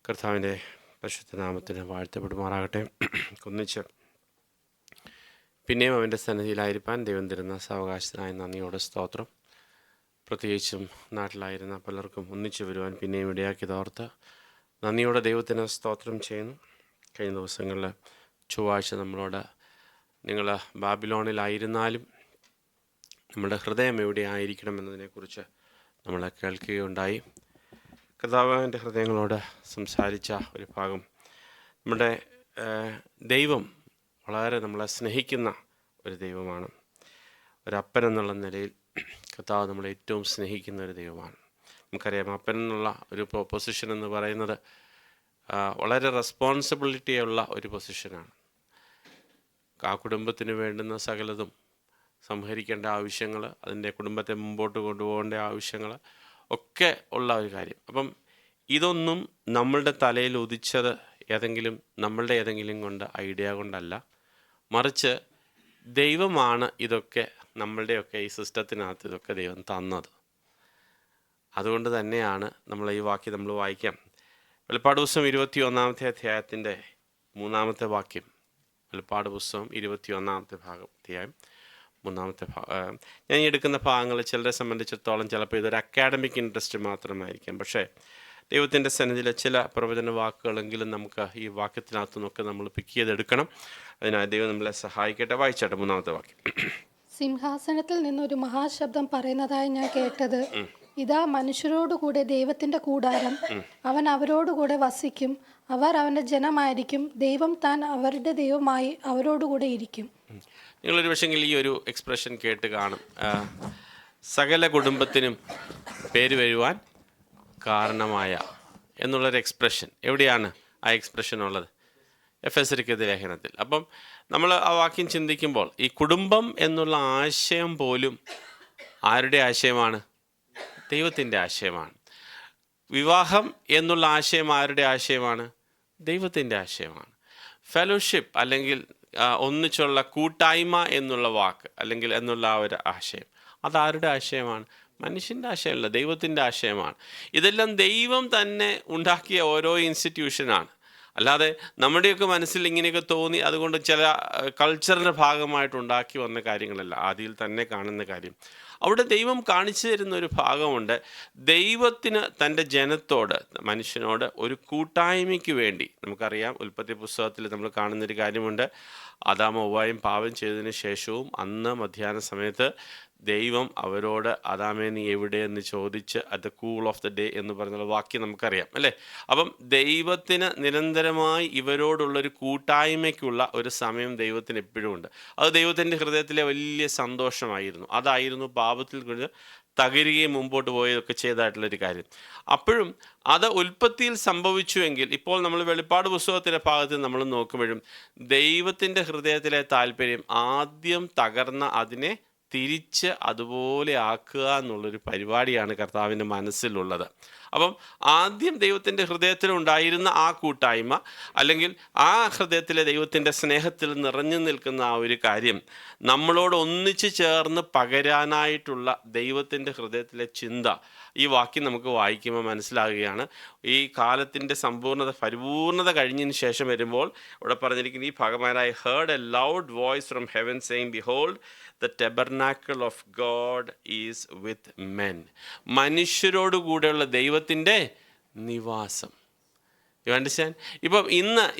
കർത്താവിൻ്റെ പരിശുദ്ധ നാമത്തിന് വാഴ്ത്തപ്പെടുമാറാകട്ടെ. ഒന്നിച്ച് പിന്നെയും അവൻ്റെ സന്നിധിയിലായിരിക്കാൻ ദൈവം തരുന്ന സാവകാശത്തിനായി നന്ദിയോടെ സ്തോത്രം. പ്രത്യേകിച്ചും നാട്ടിലായിരുന്ന പലർക്കും ഒന്നിച്ചു വരുവാൻ പിന്നെയും ഇടയാക്കിയതോർത്ത് നന്ദിയോടെ ദൈവത്തിന് സ്തോത്രം ചെയ്യുന്നു. കഴിഞ്ഞ ദിവസങ്ങളിൽ ചൊവ്വാഴ്ച നമ്മളോട് നിങ്ങൾ ബാബിലോണിലായിരുന്നാലും നമ്മുടെ ഹൃദയം എവിടെയായിരിക്കണം എന്നതിനെക്കുറിച്ച് നമ്മൾ കേൾക്കുകയുണ്ടായി. കർത്താവിൻ്റെ ഹൃദയങ്ങളോട് സംസാരിച്ച ഒരു ഭാഗം, നമ്മുടെ ദൈവം വളരെ നമ്മളെ സ്നേഹിക്കുന്ന ഒരു ദൈവമാണ്. ഒരപ്പൻ എന്നുള്ള നിലയിൽ കർത്താവ് നമ്മളെ ഏറ്റവും സ്നേഹിക്കുന്ന ഒരു ദൈവമാണ്. നമുക്കറിയാം, അപ്പൻ എന്നുള്ള ഒരു പൊസിഷൻ എന്ന് പറയുന്നത് വളരെ റെസ്പോൺസിബിലിറ്റിയുള്ള ഒരു പൊസിഷനാണ്. ആ കുടുംബത്തിന് വേണ്ടുന്ന സകലതും സംഹരിക്കേണ്ട ആവശ്യങ്ങൾ, അതിൻ്റെ കുടുംബത്തെ മുമ്പോട്ട് കൊണ്ടുപോകേണ്ട ആവശ്യങ്ങൾ ഒക്കെ ഉള്ള ഒരു കാര്യം. അപ്പം ഇതൊന്നും നമ്മളുടെ തലയിൽ ഉദിച്ചത് നമ്മളുടെ ഏതെങ്കിലും ഐഡിയ കൊണ്ടല്ല, മറിച്ച് ദൈവമാണ് ഇതൊക്കെ നമ്മളുടെയൊക്കെ ഈ സിസ്റ്റത്തിനകത്ത് ഇതൊക്കെ ദൈവം തന്നത്. അതുകൊണ്ട് തന്നെയാണ് നമ്മൾ ഈ വാക്യം നമ്മൾ വായിക്കാം. വെളിപ്പാട് പുസ്തകം 21 അധ്യായത്തിൻ്റെ 3 വാക്യം. വെളിപ്പാട് പുസ്തകം 21 അധ്യായം 3 ഞാൻ ഈ എടുക്കുന്ന ഭാഗങ്ങൾ ചിലരെ സംബന്ധിച്ചിടത്തോളം ചിലപ്പോൾ ഇതൊരു അക്കാഡമിക് ഇൻട്രസ്റ്റ് മാത്രമായിരിക്കാം. പക്ഷേ ദൈവത്തിൻ്റെ സന്നിധിയിലെ ചില പ്രവചന വാക്കുകളെങ്കിലും നമുക്ക് ഈ വാക്യത്തിനകത്തു നിന്നൊക്കെ നമ്മൾ പിക്ക് ചെയ്തെടുക്കണം. അതിനായി ദൈവം നമ്മളെ സഹായിക്കട്ടെ. വായിച്ചാട്ടെ 3 വാക്യം. സിംഹാസനത്തിൽ നിന്നൊരു മഹാശബ്ദം പറയുന്നതായി ഞാൻ കേട്ടത്, ഇതാ മനുഷ്യരോടുകൂടെ ദൈവത്തിന്റെ കൂടാരം, അവൻ അവരോടുകൂടെ വസിക്കും, അവർ അവന്റെ ജനമായിരിക്കും, ദൈവം താൻ അവരുടെ ദൈവമായി അവരോടുകൂടെ ഇരിക്കും. നിങ്ങളൊരു പക്ഷെങ്കിൽ ഈ ഒരു എക്സ്പ്രഷൻ കേട്ട് കാണും, സകല കുടുംബത്തിനും പേര് വരുവാൻ കാരണമായ എന്നുള്ളൊരു എക്സ്പ്രഷൻ. എവിടെയാണ് ആ എക്സ്പ്രഷൻ ഉള്ളത്? എഫെസർക്ക് ലേഖനത്തിൽ. അപ്പം നമ്മൾ ആ വാക്യം ചിന്തിക്കുമ്പോൾ ഈ കുടുംബം എന്നുള്ള ആശയം പോലും ആരുടെ ആശയമാണ്? ദൈവത്തിൻ്റെ ആശയമാണ്. വിവാഹം എന്നുള്ള ആശയം ആരുടെ ആശയമാണ്? ദൈവത്തിൻ്റെ ആശയമാണ്. ഫെലോഷിപ്പ് അല്ലെങ്കിൽ ഒന്നിച്ചുള്ള കൂട്ടായ്മ എന്നുള്ള വാക്ക് അല്ലെങ്കിൽ എന്നുള്ള ആ ഒരു ആശയം അതാരുടെ ആശയമാണ്? മനുഷ്യൻ്റെ ആശയമല്ല, ദൈവത്തിൻ്റെ ആശയമാണ്. ഇതെല്ലാം ദൈവം തന്നെ ഉണ്ടാക്കിയ ഓരോ ഇൻസ്റ്റിറ്റ്യൂഷനാണ്. അല്ലാതെ നമ്മുടെയൊക്കെ മനസ്സിൽ ഇങ്ങനെയൊക്കെ തോന്നി അതുകൊണ്ട് ചില കൾച്ചറിൻ്റെ ഭാഗമായിട്ട് ഉണ്ടാക്കി വന്ന കാര്യങ്ങളല്ല. ആദിയിൽ തന്നെ കാണുന്ന കാര്യം അവിടെ ദൈവം കാണിച്ചു തരുന്ന ഒരു ഭാഗമുണ്ട്. ദൈവത്തിന് തൻ്റെ ജനത്തോട്, മനുഷ്യനോട് ഒരു കൂട്ടായ്മയ്ക്ക് വേണ്ടി, നമുക്കറിയാം ഉൽപ്പത്തി പുസ്തകത്തിൽ നമ്മൾ കാണുന്നൊരു കാര്യമുണ്ട്. ആദാമും ഹവ്വായും പാപം ചെയ്തതിന് ശേഷവും അന്ന് മധ്യാഹ്ന സമയത്ത് ദൈവം അവരോട് ആദാമേ നീ എവിടെയെന്ന് ചോദിച്ച് at the cool off the day എന്ന് പറഞ്ഞുള്ള വാക്യം നമുക്കറിയാം അല്ലേ. അപ്പം ദൈവത്തിന് നിരന്തരമായി ഇവരോടുള്ളൊരു കൂട്ടായ്മയ്ക്കുള്ള ഒരു സമയം ദൈവത്തിന് എപ്പോഴും ഉണ്ട്. അത് ദൈവത്തിൻ്റെ ഹൃദയത്തിലെ വലിയ സന്തോഷമായിരുന്നു. അതായിരുന്നു പാപത്തിൽ കൊണ്ട് തകരുകയും മുമ്പോട്ട് പോയതൊക്കെ ചെയ്തതായിട്ടുള്ളൊരു കാര്യം. അപ്പോഴും അത് ഉൽപ്പത്തിയിൽ സംഭവിച്ചുവെങ്കിൽ ഇപ്പോൾ നമ്മൾ വെളിപ്പാട് പുസ്തകത്തിൻ്റെ ഭാഗത്ത് നമ്മൾ നോക്കുമ്പോഴും ദൈവത്തിൻ്റെ ഹൃദയത്തിലെ താല്പര്യം ആദ്യം തകർന്ന അതിനെ തിരിച്ച് അതുപോലെ ആക്കുക എന്നുള്ളൊരു പരിപാടിയാണ് കർത്താവിൻ്റെ മനസ്സിലുള്ളത്. അപ്പം ആദ്യം ദൈവത്തിൻ്റെ ഹൃദയത്തിലുണ്ടായിരുന്ന ആ കൂട്ടായ്മ അല്ലെങ്കിൽ ആ ഹൃദയത്തിലെ ദൈവത്തിൻ്റെ സ്നേഹത്തിൽ നിറഞ്ഞു നിൽക്കുന്ന ആ ഒരു കാര്യം നമ്മളോട് ഒന്നിച്ച് ചേർന്ന് പകരാനായിട്ടുള്ള ദൈവത്തിൻ്റെ ഹൃദയത്തിലെ ചിന്ത ഈ വാക്യം നമുക്ക് വായിക്കുമ്പോൾ മനസ്സിലാകുകയാണ്. ഈ കാലത്തിൻ്റെ പരിപൂർണത കഴിഞ്ഞതിന് ശേഷം വരുമ്പോൾ ഇവിടെ പറഞ്ഞിരിക്കുന്ന ഈ ഭാഗമായി I heard A loud voice from heaven saying behold the tabernacle of God is with men. മനുഷ്യരോടുകൂടെയുള്ള ദൈവത്തിൻ്റെ നിവാസം. You understand?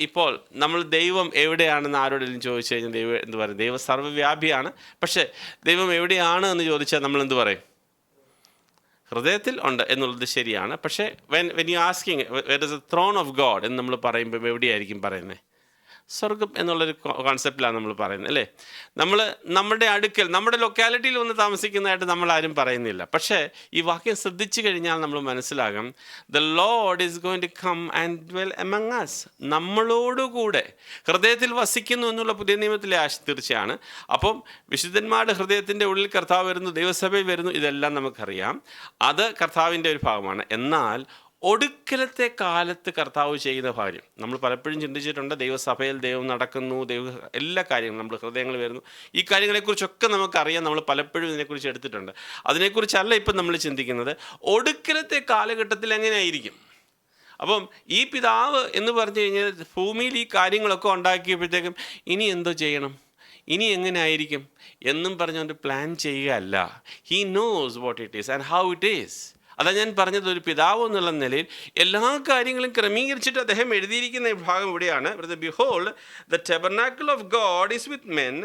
ഇപ്പോൾ നമ്മൾ ദൈവം എവിടെയാണെന്ന് ആരോടെങ്കിലും ചോദിച്ചു കഴിഞ്ഞാൽ ദൈവം എന്ത് പറയും? ദൈവം സർവ്വവ്യാപിയാണ്. പക്ഷേ ദൈവം എവിടെയാണ് എന്ന് ചോദിച്ചാൽ നമ്മൾ എന്ത് പറയും? ഹൃദയത്തിൽ ഉണ്ട് എന്നുള്ളത് ശരിയാണ്. പക്ഷേ when you asking where is the throne of God എന്ന് നമ്മൾ പറയുമ്പോൾ എവിടെയായിരിക്കും പറയുന്നത്? സ്വർഗം എന്നുള്ളൊരു കോൺസെപ്റ്റിലാണ് നമ്മൾ പറയുന്നത് അല്ലേ. നമ്മുടെ അടുക്കൽ നമ്മുടെ ലൊക്കാലിറ്റിയിൽ വന്ന് താമസിക്കുന്നതായിട്ട് നമ്മൾ ആരും പറയുന്നില്ല. പക്ഷേ ഈ വാക്യം ശ്രദ്ധിച്ചു കഴിഞ്ഞാൽ നമ്മൾ മനസ്സിലാകും, the Lord is going to come and dwell among us. നമ്മളോടുകൂടെ ഹൃദയത്തിൽ വസിക്കുന്നു എന്നുള്ള പുതിയ നിയമത്തിലെ തീർച്ചയാണ്. അപ്പം വിശുദ്ധന്മാരുടെ ഹൃദയത്തിൻ്റെ ഉള്ളിൽ കർത്താവ് വരുന്നു, ദൈവസഭയിൽ വരുന്നു, ഇതെല്ലാം നമുക്കറിയാം. അത് കർത്താവിൻ്റെ ഒരു ഭാഗമാണ്. എന്നാൽ ഒടുക്കലത്തെ കാലത്ത് കർത്താവ് ചെയ്യുന്ന കാര്യം നമ്മൾ പലപ്പോഴും ചിന്തിച്ചിട്ടുണ്ട്. ദൈവസഭയിൽ ദൈവം നടക്കുന്നു, എല്ലാ കാര്യങ്ങളും നമ്മുടെ ഹൃദയങ്ങൾ വരുന്നു, ഈ കാര്യങ്ങളെക്കുറിച്ചൊക്കെ നമുക്കറിയാം. നമ്മൾ പലപ്പോഴും ഇതിനെക്കുറിച്ച് എടുത്തിട്ടുണ്ട്. അതിനെക്കുറിച്ചല്ല ഇപ്പം നമ്മൾ ചിന്തിക്കുന്നത്. ഒടുക്കലത്തെ കാലഘട്ടത്തിൽ എങ്ങനെയായിരിക്കും? അപ്പം ഈ പിതാവ് എന്ന് പറഞ്ഞു കഴിഞ്ഞാൽ ഭൂമിയിൽ ഈ കാര്യങ്ങളൊക്കെ ഉണ്ടാക്കിയപ്പോഴത്തേക്കും ഇനി എന്തോ ചെയ്യണം, ഇനി എങ്ങനെ ആയിരിക്കും എന്നും പറഞ്ഞുകൊണ്ട് പ്ലാൻ ചെയ്യുകയല്ല. He knows what it is and how it is. അതാ ഞാൻ പറഞ്ഞത്, ഒരു പിതാവ് എന്നുള്ള നിലയിൽ എല്ലാ കാര്യങ്ങളും ക്രമീകരിച്ചിട്ട് അദ്ദേഹം എഴുതിയിരിക്കുന്ന ഭാഗം ഇവിടെയാണ്. Behold the tabernacle of God is with men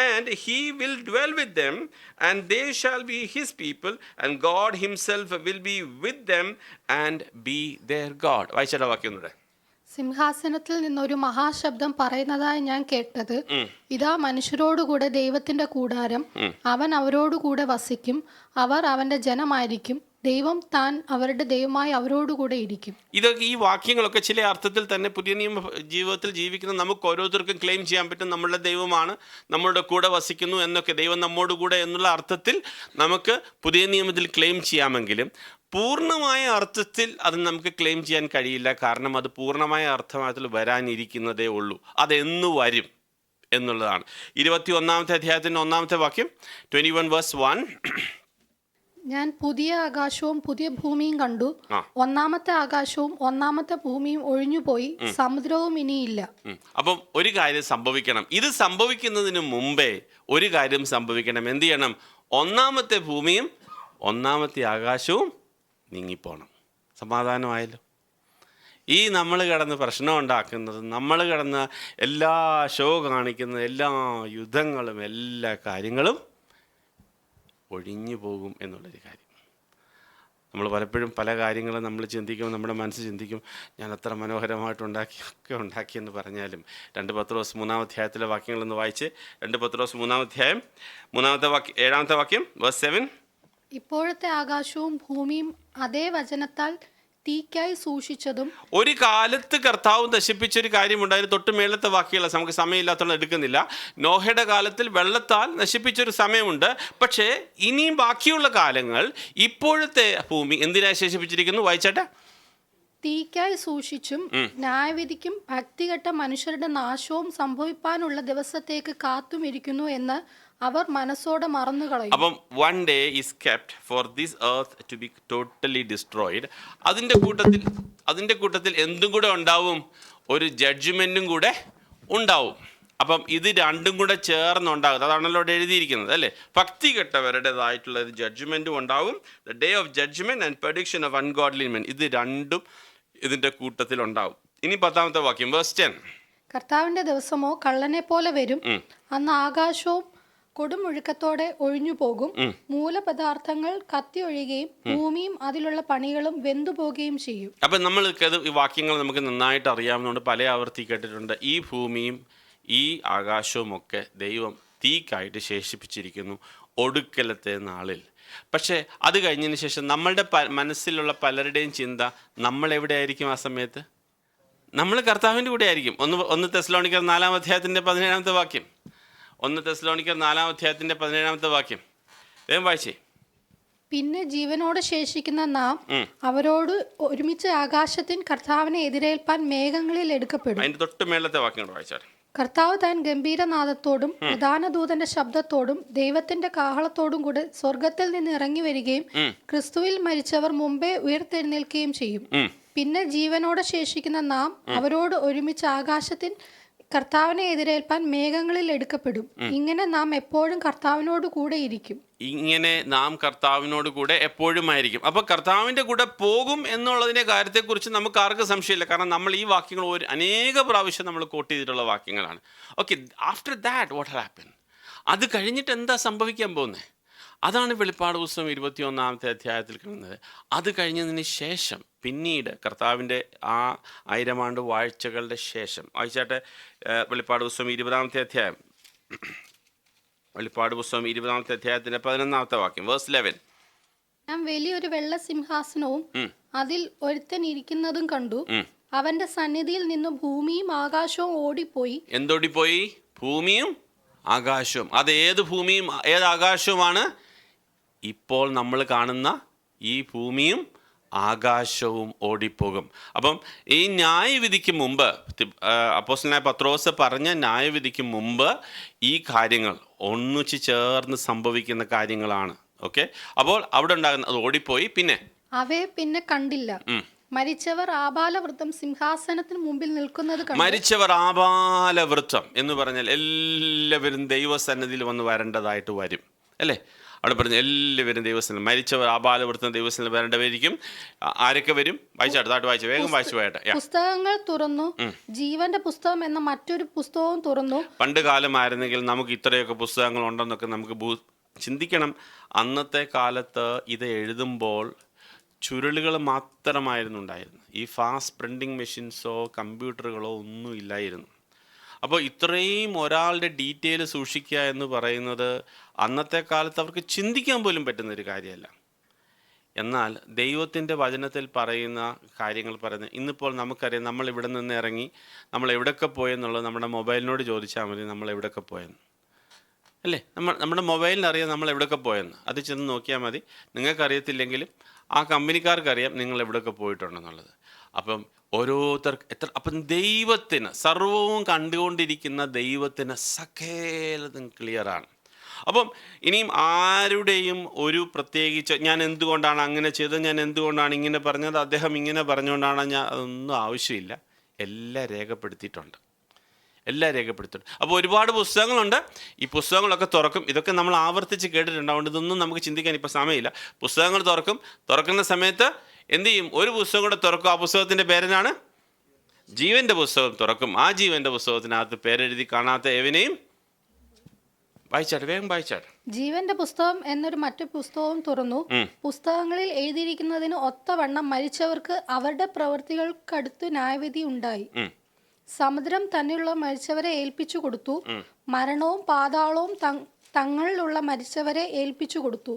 and he will dwell with them and they shall be his people and God himself will be with them and be their God. വായിച്ചാൽ വാക്യം ഒന്നുകൂടെ. സിംഹാസനത്തിൽ നിന്നൊരു മഹാശബ്ദം പറയുന്നതായി ഞാൻ കേട്ടത്, ഇതാ മനുഷ്യരോടുകൂടെ ദൈവത്തിന്റെ കൂടാരം, അവൻ അവരോടുകൂടെ വസിക്കും, അവർ അവന്റെ ജനമായിരിക്കും, ദൈവം താൻ അവരുടെ ദൈവമായി അവരോടുകൂടെ ഇരിക്കും. ഇതൊക്കെ ഈ വാക്യങ്ങളൊക്കെ ചില അർത്ഥത്തിൽ തന്നെ പുതിയ നിയമ ജീവിതത്തിൽ ജീവിക്കുന്ന നമുക്ക് ഓരോരുത്തർക്കും ക്ലെയിം ചെയ്യാൻ പറ്റും. നമ്മളുടെ ദൈവമാണ്, നമ്മളുടെ കൂടെ വസിക്കുന്നു എന്നൊക്കെ, ദൈവം നമ്മോട് കൂടെ എന്നുള്ള അർത്ഥത്തിൽ നമുക്ക് പുതിയ നിയമത്തിൽ ക്ലെയിം ചെയ്യാമെങ്കിലും പൂർണ്ണമായ അർത്ഥത്തിൽ അത് നമുക്ക് ക്ലെയിം ചെയ്യാൻ കഴിയില്ല. കാരണം അത് പൂർണ്ണമായ അർത്ഥത്തിൽ വരാനിരിക്കുന്നതേ ഉള്ളൂ. അതെന്നു വരും എന്നുള്ളതാണ്. 21-ാമത്തെ അധ്യായത്തിൻ്റെ 1-ാമത്തെ വാക്യം, 21:1. ഞാൻ പുതിയ ആകാശവും പുതിയ ഭൂമിയും കണ്ടു. ഒന്നാമത്തെ ആകാശവും ഒന്നാമത്തെ ഭൂമിയും ഒഴിഞ്ഞുപോയി, സമുദ്രവും ഇനിയില്ല. അപ്പം ഒരു കാര്യം സംഭവിക്കണം. ഇത് സംഭവിക്കുന്നതിന് മുമ്പേ ഒരു കാര്യം സംഭവിക്കണം. എന്ത് ചെയ്യണം? ഒന്നാമത്തെ ഭൂമിയും ഒന്നാമത്തെ ആകാശവും നീങ്ങിപ്പോണം. സമാധാനമായല്ലോ. ഈ നമ്മൾ കിടന്ന് പ്രശ്നം ഉണ്ടാക്കുന്നത്, നമ്മൾ കിടന്ന് എല്ലാ ഷോ കാണിക്കുന്ന എല്ലാ യുദ്ധങ്ങളും എല്ലാ കാര്യങ്ങളും ഒഴിഞ്ഞു പോകും എന്നുള്ളൊരു കാര്യം. നമ്മൾ പലപ്പോഴും പല കാര്യങ്ങളും നമ്മൾ ചിന്തിക്കുമ്പോൾ നമ്മുടെ മനസ്സ് ചിന്തിക്കും, ഞാൻ അത്ര മനോഹരമായിട്ട് ഉണ്ടാക്കിയെന്ന് പറഞ്ഞാലും. 2 പത്രോസ് 3-ാം അധ്യായത്തിലെ വാക്യങ്ങളൊന്ന് വായിച്ച്. 2 പത്രോസ് 3-ാം അധ്യായം 3-ാമത്തെ വാക്യം 7-ാമത്തെ വാക്യം, വേഴ്സ് 7. ഇപ്പോഴത്തെ ആകാശവും ഭൂമിയും അതേ വചനത്താൽ തീക്കായി സൂക്ഷിച്ചതും. ഒരു കാലത്ത് കർത്താവ് നശിപ്പിച്ചൊരു കാര്യമുണ്ട്. അതിന് തൊട്ട് മേളത്തെ വാക്യങ്ങൾ നമുക്ക് സമയമില്ലാത്തതുകൊണ്ട് എടുക്കുന്നില്ല. നോഹയുടെ കാലത്തിൽ വെള്ളത്താൽ നശിപ്പിച്ചൊരു സമയമുണ്ട്. പക്ഷേ ഇനിയും ബാക്കിയുള്ള കാലങ്ങൾ ഇപ്പോഴത്തെ ഭൂമി എന്തിനായി ശേഷിപ്പിച്ചിരിക്കുന്നു? വായിച്ചാട്ടെ. തീക്കായി സൂക്ഷിച്ചും ന്യായവിധിക്കും ഭക്തികെട്ട മനുഷ്യരുടെ നാശവും സംഭവിപ്പാനുള്ള ദിവസത്തേക്ക് കാത്തുമിരിക്കുന്നു എന്ന് അവർ മനസ്സോടെ മറന്നുകളയും. അപ്പം one day is kept for this earth to be totally destroyed. അതിൻ്റെ കൂട്ടത്തിൽ എന്തും കൂടെ ഉണ്ടാവും? ഒരു ജഡ്ജ്മെൻറ്റും കൂടെ ഉണ്ടാവും. അപ്പം ഇത് രണ്ടും കൂടെ ചേർന്നുണ്ടാകും. അതാണല്ലോ അവിടെ എഴുതിയിരിക്കുന്നത്, അല്ലേ? ഭക്തി കെട്ടവരുടേതായിട്ടുള്ള ഒരു ജഡ്ജ്മെൻറ്റും ഉണ്ടാവും. The day of judgment and prediction of ungodly men. ഇത് രണ്ടും ഇതിൻ്റെ കൂട്ടത്തിലുണ്ടാവും. ഇനി 10-ാമത്തെ വാക്യം, വേഴ്സ് 10. കർത്താവിന്റെ ദിവസമോ കള്ളനെ പോലെ വരും. അന്ന് ആകാശവും കൊടുമുഴുക്കത്തോടെ ഒഴിഞ്ഞു പോകും, മൂലപദാർത്ഥങ്ങൾ കത്തി ഒഴിയുകയും ഭൂമിയും അതിലുള്ള പണികളും വെന്തുപോകുകയും ചെയ്യും. അപ്പം നമ്മൾ ഈ വാക്യങ്ങൾ നമുക്ക് നന്നായിട്ട് അറിയാവുന്നതുകൊണ്ട് പല ആവർത്തി കേട്ടിട്ടുണ്ട്. ഈ ഭൂമിയും ഈ ആകാശവും ഒക്കെ ദൈവം തീക്കായിട്ട് ശേഷിപ്പിച്ചിരിക്കുന്നു ഒടുക്കലത്തെ നാളിൽ. പക്ഷേ അത് കഴിഞ്ഞതിന് ശേഷം നമ്മളുടെ മനസ്സിലുള്ള പലരുടെയും ചിന്ത, നമ്മൾ എവിടെ ആയിരിക്കും ആ സമയത്ത്? നമ്മൾ കർത്താവിൻ്റെ കൂടെ ആയിരിക്കും. 1 തെസ്സലോനിക്കർ 4-ാം അധ്യായത്തിൻ്റെ 17-ാമത്തെ വാക്യം. 1 തെസ്സലോനിക്കർ 4-ാം അധ്യായത്തിൻ്റെ 17-ാമത്തെ വാക്യം വേഗം വായിച്ചേ. പിന്നെ ജീവനോട് ശേഷിക്കുന്ന നാം അവരോട് ഒരുമിച്ച് ആകാശത്തിൽ കർത്താവിനെ എതിരേൽപ്പാൻ മേഘങ്ങളിൽ എടുക്കപ്പെടും. അതിന്റെ തൊട്ട് മേളത്തെ വാക്യം വായിച്ചാൽ, കർത്താവ് താൻ ഗംഭീരനാദത്തോടും പ്രധാന ദൂതന്റെ ശബ്ദത്തോടും ദൈവത്തിന്റെ കാഹളത്തോടും കൂടെ സ്വർഗത്തിൽ നിന്ന് ഇറങ്ങി വരികയും ക്രിസ്തുവിൽ മരിച്ചവർ മുമ്പേ ഉയർത്തെഴുന്നേൽക്കുകയും ചെയ്യും. പിന്നെ ജീവനോടെ ശേഷിക്കുന്ന നാം അവരോട് ഒരുമിച്ച് ആകാശത്തിൽ കർത്താവിനെ എതിരേൽപ്പാൻ മേഘങ്ങളിൽ എടുക്കപ്പെടും. ഇങ്ങനെ നാം എപ്പോഴും കർത്താവിനോട് കൂടെ ഇരിക്കും. ഇങ്ങനെ നാം കർത്താവിനോട് കൂടെ എപ്പോഴും ആയിരിക്കും. അപ്പോൾ കർത്താവിൻ്റെ കൂടെ പോകും എന്നുള്ളതിൻ്റെ കാര്യത്തെക്കുറിച്ച് നമുക്ക് ആർക്കും സംശയമില്ല. കാരണം നമ്മൾ ഈ വാക്യങ്ങൾ അനേക പ്രാവശ്യം നമ്മൾ കോട്ട് ചെയ്തിട്ടുള്ള വാക്യങ്ങളാണ്. Okay, after that what happen? അത് കഴിഞ്ഞിട്ട് എന്താ സംഭവിക്കാൻ പോകുന്നത്? അതാണ് വെളിപ്പാട് പുസ്തകം 21-ാമത്തെ അധ്യായത്തിൽ കാണുന്നത്. അത് കഴിഞ്ഞതിന് ശേഷം പിന്നീട് കർത്താവിൻ്റെ ആ 1000 ആണ്ട് വാഴ്ചകളുടെ ശേഷം വായിച്ചാട്ടെ. വെളിപ്പാട് പുസ്തകം 20-ാമത്തെ അധ്യായം, വെളിപ്പാട് പുസ്തകം 20-ാമത്തെ അധ്യായത്തിൻ്റെ 11-ാമത്തെ വാക്യം, വേഴ്സ് 11. ഞാൻ വലിയൊരു വെള്ള സിംഹാസനവും അതിൽ ഒരുത്തൻ ഇരിക്കുന്നതും കണ്ടു. അവന്റെ സന്നിധിയിൽ നിന്ന് ഭൂമിയും ആകാശവും ഓടിപ്പോയി. എന്തോടിപ്പോയി? ഭൂമിയും ആകാശവും. അത് ഏത് ഭൂമിയും ഏത് ആകാശവുമാണ്? ഇപ്പോൾ നമ്മൾ കാണുന്ന ഈ ഭൂമിയും ആകാശവും ഓടിപ്പോകും. അപ്പം ഈ ന്യായവിധിക്ക് മുമ്പ്, അപ്പോസ്തലനായ പത്രോസ് പറഞ്ഞ ന്യായവിധിക്ക് മുമ്പ് ഈ കാര്യങ്ങൾ ഒന്നിച്ച് ചേർന്ന് സംഭവിക്കുന്ന കാര്യങ്ങളാണ്. ഓക്കെ, അപ്പോൾ അവിടെ ഉണ്ടാകുന്ന അത് ഓടിപ്പോയി. പിന്നെ അവയെ പിന്നെ കണ്ടില്ല. മരിച്ചവർ ആബാലവൃത്തം സിംഹാസനത്തിന് മുമ്പിൽ നിൽക്കുന്നത് കണ്ടു. മരിച്ചവർ ആബാലവൃത്തം എന്ന് പറഞ്ഞാൽ എല്ലാവരും ദൈവസന്നിധിയിൽ വന്ന് വരേണ്ടതായിട്ട് വരും അല്ലേ? അവിടെ പറഞ്ഞ എല്ലാവരും ദൈവസന്നിധി, മരിച്ചവർ ആബാലവൃത്തം ദൈവസന്നിധി വരേണ്ടവരിക്കും. ആരൊക്കെ വരും? വായിച്ചാട്ട് വായിച്ചു, വേഗം വായിച്ചു പോയട്ടെ. പുസ്തകങ്ങൾ തുറന്നു, ജീവന്റെ പുസ്തകം എന്ന മറ്റൊരു പുസ്തകവും തുറന്നു. പണ്ട് കാലമായിരുന്നെങ്കിൽ നമുക്ക് ഇത്രയൊക്കെ പുസ്തകങ്ങൾ ഉണ്ടെന്നൊക്കെ നമുക്ക് ചിന്തിക്കണം. അന്നത്തെ കാലത്ത് ഇത് എഴുതുമ്പോൾ ചുരുളുകൾ മാത്രമായിരുന്നു ഉണ്ടായിരുന്നത്. ഈ ഫാസ്റ്റ് പ്രിൻറ്റിങ് മെഷീൻസോ കമ്പ്യൂട്ടറുകളോ ഒന്നും ഇല്ലായിരുന്നു. അപ്പോൾ ഇത്രയും ഒരാളുടെ ഡീറ്റെയിൽ സൂക്ഷിക്കുക എന്ന് പറയുന്നത് അന്നത്തെ കാലത്ത് അവർക്ക് ചിന്തിക്കാൻ പോലും പറ്റുന്നൊരു കാര്യമല്ല. എന്നാൽ ദൈവത്തിൻ്റെ വചനത്തിൽ പറയുന്ന കാര്യങ്ങൾ പറയുന്നത് ഇന്നിപ്പോൾ നമുക്കറിയാം. നമ്മൾ ഇവിടെ നിന്ന് ഇറങ്ങി നമ്മൾ എവിടെയൊക്കെ പോയെന്നുള്ളത് നമ്മുടെ മൊബൈലിനോട് ചോദിച്ചാൽ മതി, നമ്മൾ എവിടെയൊക്കെ പോയെന്ന് അല്ലേ? നമ്മുടെ മൊബൈലിനറിയാം നമ്മൾ എവിടെയൊക്കെ പോയെന്ന്. അത് ചെന്ന് നോക്കിയാൽ മതി. നിങ്ങൾക്കറിയത്തില്ലെങ്കിലും ആ കമ്പനിക്കാർക്കറിയാം നിങ്ങൾ എവിടെയൊക്കെ പോയിട്ടുണ്ടെന്നുള്ളത്. അപ്പം ഓരോരുത്തർക്ക് അപ്പം ദൈവത്തിന്, സർവവും കണ്ടുകൊണ്ടിരിക്കുന്ന ദൈവത്തിന് സകലതും ക്ലിയറാണ്. അപ്പം ഇനിയും ആരുടെയും ഒരു പ്രത്യേകിച്ച് ഞാൻ എന്തുകൊണ്ടാണ് അങ്ങനെ ചെയ്തത്, ഞാൻ എന്തുകൊണ്ടാണ് ഇങ്ങനെ പറഞ്ഞത്, അദ്ദേഹം ഇങ്ങനെ പറഞ്ഞുകൊണ്ടാണ് അതൊന്നും ആവശ്യമില്ല. എല്ലാം രേഖപ്പെടുത്തിയിട്ടുണ്ട്. അപ്പോൾ ഒരുപാട് പുസ്തകങ്ങളുണ്ട്. ഈ പുസ്തകങ്ങളൊക്കെ തുറക്കും. ഇതൊക്കെ നമ്മൾ ആവർത്തിച്ച് കേട്ടിട്ടുണ്ട്. അതുകൊണ്ട് ഇതൊന്നും നമുക്ക് ചിന്തിക്കാൻ ഇപ്പോൾ സമയമില്ല. പുസ്തകങ്ങൾ തുറക്കുന്ന സമയത്ത് എന്ത് ചെയ്യും? ഒരു പുസ്തകം കൂടെ തുറക്കും. ആ പുസ്തകത്തിൻ്റെ പേരെന്നാണ് ജീവൻ്റെ പുസ്തകം തുറക്കും. ആ ജീവൻ്റെ പുസ്തകത്തിനകത്ത് പേരെഴുതി കാണാത്ത ഏവനെയും വായിച്ചാട്ടെ, വേഗം വായിച്ചാട്ടെ. ജീവന്റെ പുസ്തകം എന്നൊരു മറ്റു പുസ്തകവും തുറന്നു. പുസ്തകങ്ങളിൽ എഴുതിയിരിക്കുന്നതിന് ഒത്തവണ്ണം മരിച്ചവർക്ക് അവരുടെ പ്രവൃത്തികൾക്കടുത്ത് ന്യായവിധി ഉണ്ടായി. സമുദ്രം തന്നെയുള്ള മരിച്ചവരെ ഏൽപ്പിച്ചു കൊടുത്തു. മരണവും പാതാളവും തങ്ങളിലുള്ള മരിച്ചവരെ ഏൽപ്പിച്ചു കൊടുത്തു.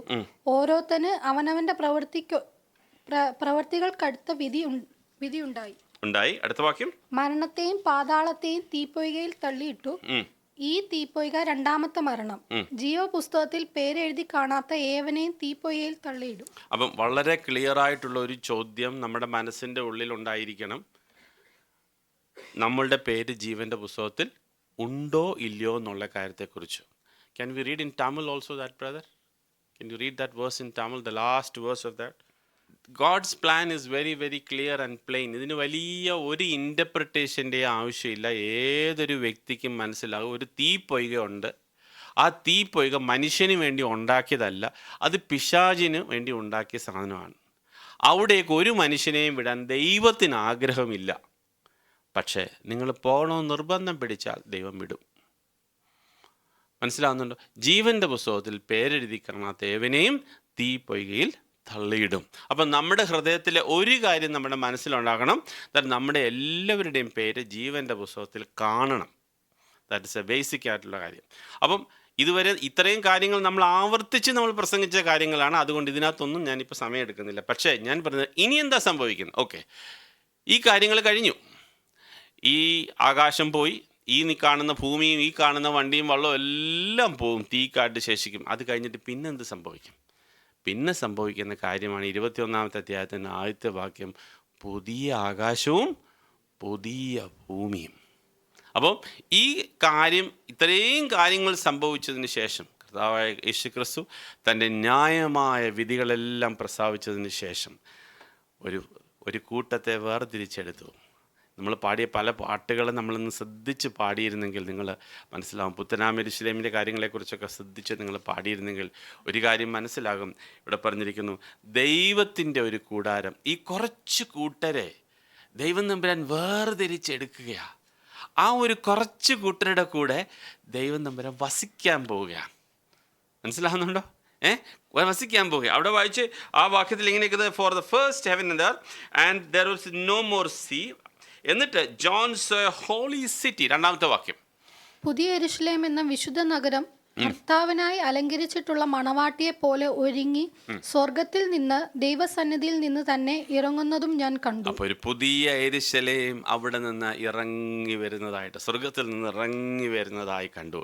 ഓരോരുത്തന് അവനവന്റെ പ്രവൃത്തികൾക്കടുത്ത വിധി ഉണ്ടായി. അടുത്ത വാക്യം. മരണത്തെയും പാതാളത്തെയും തീപ്പൊയ്കയിൽ തള്ളിയിട്ടു. ഈ തീപ്പൊയ്ക രണ്ടാമത്തെ മരണം. ജീവപുസ്തകത്തിൽ പേരെഴുതി കാണാത്ത ഏവനെയും തീപ്പൊയ്കയിൽ തള്ളിയിടും. അപ്പം വളരെ ക്ലിയർ ആയിട്ടുള്ള ഒരു ചോദ്യം നമ്മുടെ മനസ്സിന്റെ ഉള്ളിൽ ഉണ്ടായിരിക്കണം. നമ്മളുടെ പേര് ജീവന്റെ പുസ്തകത്തിൽ ഉണ്ടോ ഇല്ലയോ എന്നുള്ള കാര്യത്തെക്കുറിച്ച്. Can we read in Tamil also that, brother? Can you read that verse in Tamil, the last verse of that? God's plan is very, very clear and plain. ഇതിന് വലിയ ഒരു ഇൻ്റർപ്രിട്ടേഷൻ്റെ ആവശ്യമില്ല. ഏതൊരു വ്യക്തിക്കും മനസ്സിലാകും. ഒരു തീപ്പൊയ്കയുണ്ട്. ആ തീപ്പൊയ്ക മനുഷ്യന് വേണ്ടി ഉണ്ടാക്കിയതല്ല, അത് പിശാചിന് വേണ്ടി ഉണ്ടാക്കിയ സാധനമാണ്. അവിടേക്ക് ഒരു മനുഷ്യനെയും വിടാൻ ദൈവത്തിന് ആഗ്രഹമില്ല. പക്ഷേ നിങ്ങൾ പോകണമെന്ന് നിർബന്ധം പിടിച്ചാൽ ദൈവം വിടും. മനസ്സിലാവുന്നുണ്ടോ? ജീവൻ്റെ പുസ്തകത്തിൽ പേരെഴുതി കാണാത്ത ഏവനെയും തീപ്പൊയ്കയിൽ തള്ളിയിടും. അപ്പം നമ്മുടെ ഹൃദയത്തിലെ ഒരു കാര്യം നമ്മുടെ മനസ്സിലുണ്ടാകണം. നമ്മുടെ എല്ലാവരുടെയും പേര് ജീവൻ്റെ പുസ്തകത്തിൽ കാണണം. ദാറ്റ് ഇസ് എ ബേസിക് ആയിട്ടുള്ള കാര്യം. അപ്പം ഇതുവരെ ഇത്രയും കാര്യങ്ങൾ നമ്മൾ ആവർത്തിച്ച് നമ്മൾ പ്രസംഗിച്ച കാര്യങ്ങളാണ്. അതുകൊണ്ട് ഇതിനകത്തൊന്നും ഞാനിപ്പോൾ സമയം എടുക്കുന്നില്ല. പക്ഷേ ഞാൻ പറഞ്ഞത് ഇനി എന്താ സംഭവിക്കുന്നത്? ഓക്കെ, ഈ കാര്യങ്ങൾ കഴിഞ്ഞു. ഈ ആകാശം പോയി, ഈ കാണുന്ന ഭൂമിയും ഈ കാണുന്ന വണ്ടിയും വള്ളവും എല്ലാം പോവും, തീക്കാട്ട് ശേഷിക്കും. അത് കഴിഞ്ഞിട്ട് പിന്നെ എന്ത് സംഭവിക്കും? പിന്നെ സംഭവിക്കുന്ന കാര്യമാണ് 21-ാമത്തെ അധ്യായത്തിൻ്റെ ആദ്യത്തെ വാക്യം, പുതിയ ആകാശവും പുതിയ ഭൂമിയും. അപ്പം ഈ കാര്യം, ഇത്രയും കാര്യങ്ങൾ സംഭവിച്ചതിന് ശേഷം കർത്താവായ യേശുക്രിസ്തു തൻ്റെ ന്യായമായ വിധികളെല്ലാം പ്രസ്താവിച്ചതിന് ശേഷം ഒരു കൂട്ടത്തെ വേർതിരിച്ചെടുത്തു. നമ്മൾ പാടിയ പല പാട്ടുകളും നമ്മളൊന്ന് ശ്രദ്ധിച്ച് പാടിയിരുന്നെങ്കിൽ നിങ്ങൾ മനസ്സിലാവും. പുത്തനാം യെരൂശലേമിൻ്റെ കാര്യങ്ങളെക്കുറിച്ചൊക്കെ ശ്രദ്ധിച്ച് നിങ്ങൾ പാടിയിരുന്നെങ്കിൽ ഒരു കാര്യം മനസ്സിലാകും. ഇവിടെ പറഞ്ഞിരിക്കുന്നു, ദൈവത്തിൻ്റെ ഒരു കൂടാരം. ഈ കുറച്ച് കൂട്ടരെ ദൈവം തമ്പുരാൻ വേർതിരിച്ചെടുക്കുകയാണ്. ആ ഒരു കുറച്ച് കൂട്ടരുടെ കൂടെ ദൈവം തമ്പുരാൻ വസിക്കാൻ പോവുകയാണ്. മനസ്സിലാവുന്നുണ്ടോ? വസിക്കാൻ പോവുക. അവിടെ വായിച്ച് ആ വാക്യത്തിൽ ഇങ്ങനെയൊക്കെ, for the first heaven and there was no more sea. എന്നിട്ട് ജോൺസ് ഹോളി സിറ്റി, രണ്ടാമത്തെ വാക്യം. പുതിയ യെരൂശലേം എന്ന വിശുദ്ധ നഗരം കർത്താവിനായി അലങ്കരിച്ചിട്ടുള്ള മണവാട്ടിയെ പോലെ ഒരുങ്ങി സ്വർഗത്തിൽ നിന്ന് ദൈവസന്നിധിയിൽ നിന്ന് തന്നെ ഇറങ്ങുന്നതും ഞാൻ കണ്ടു. അപ്പോൾ ഒരു പുതിയ യെരൂശലേം അവിടെ നിന്ന് ഇറങ്ങി വരുന്നതായിട്ട്, സ്വർഗത്തിൽ നിന്ന് ഇറങ്ങി വരുന്നതായി കണ്ടു.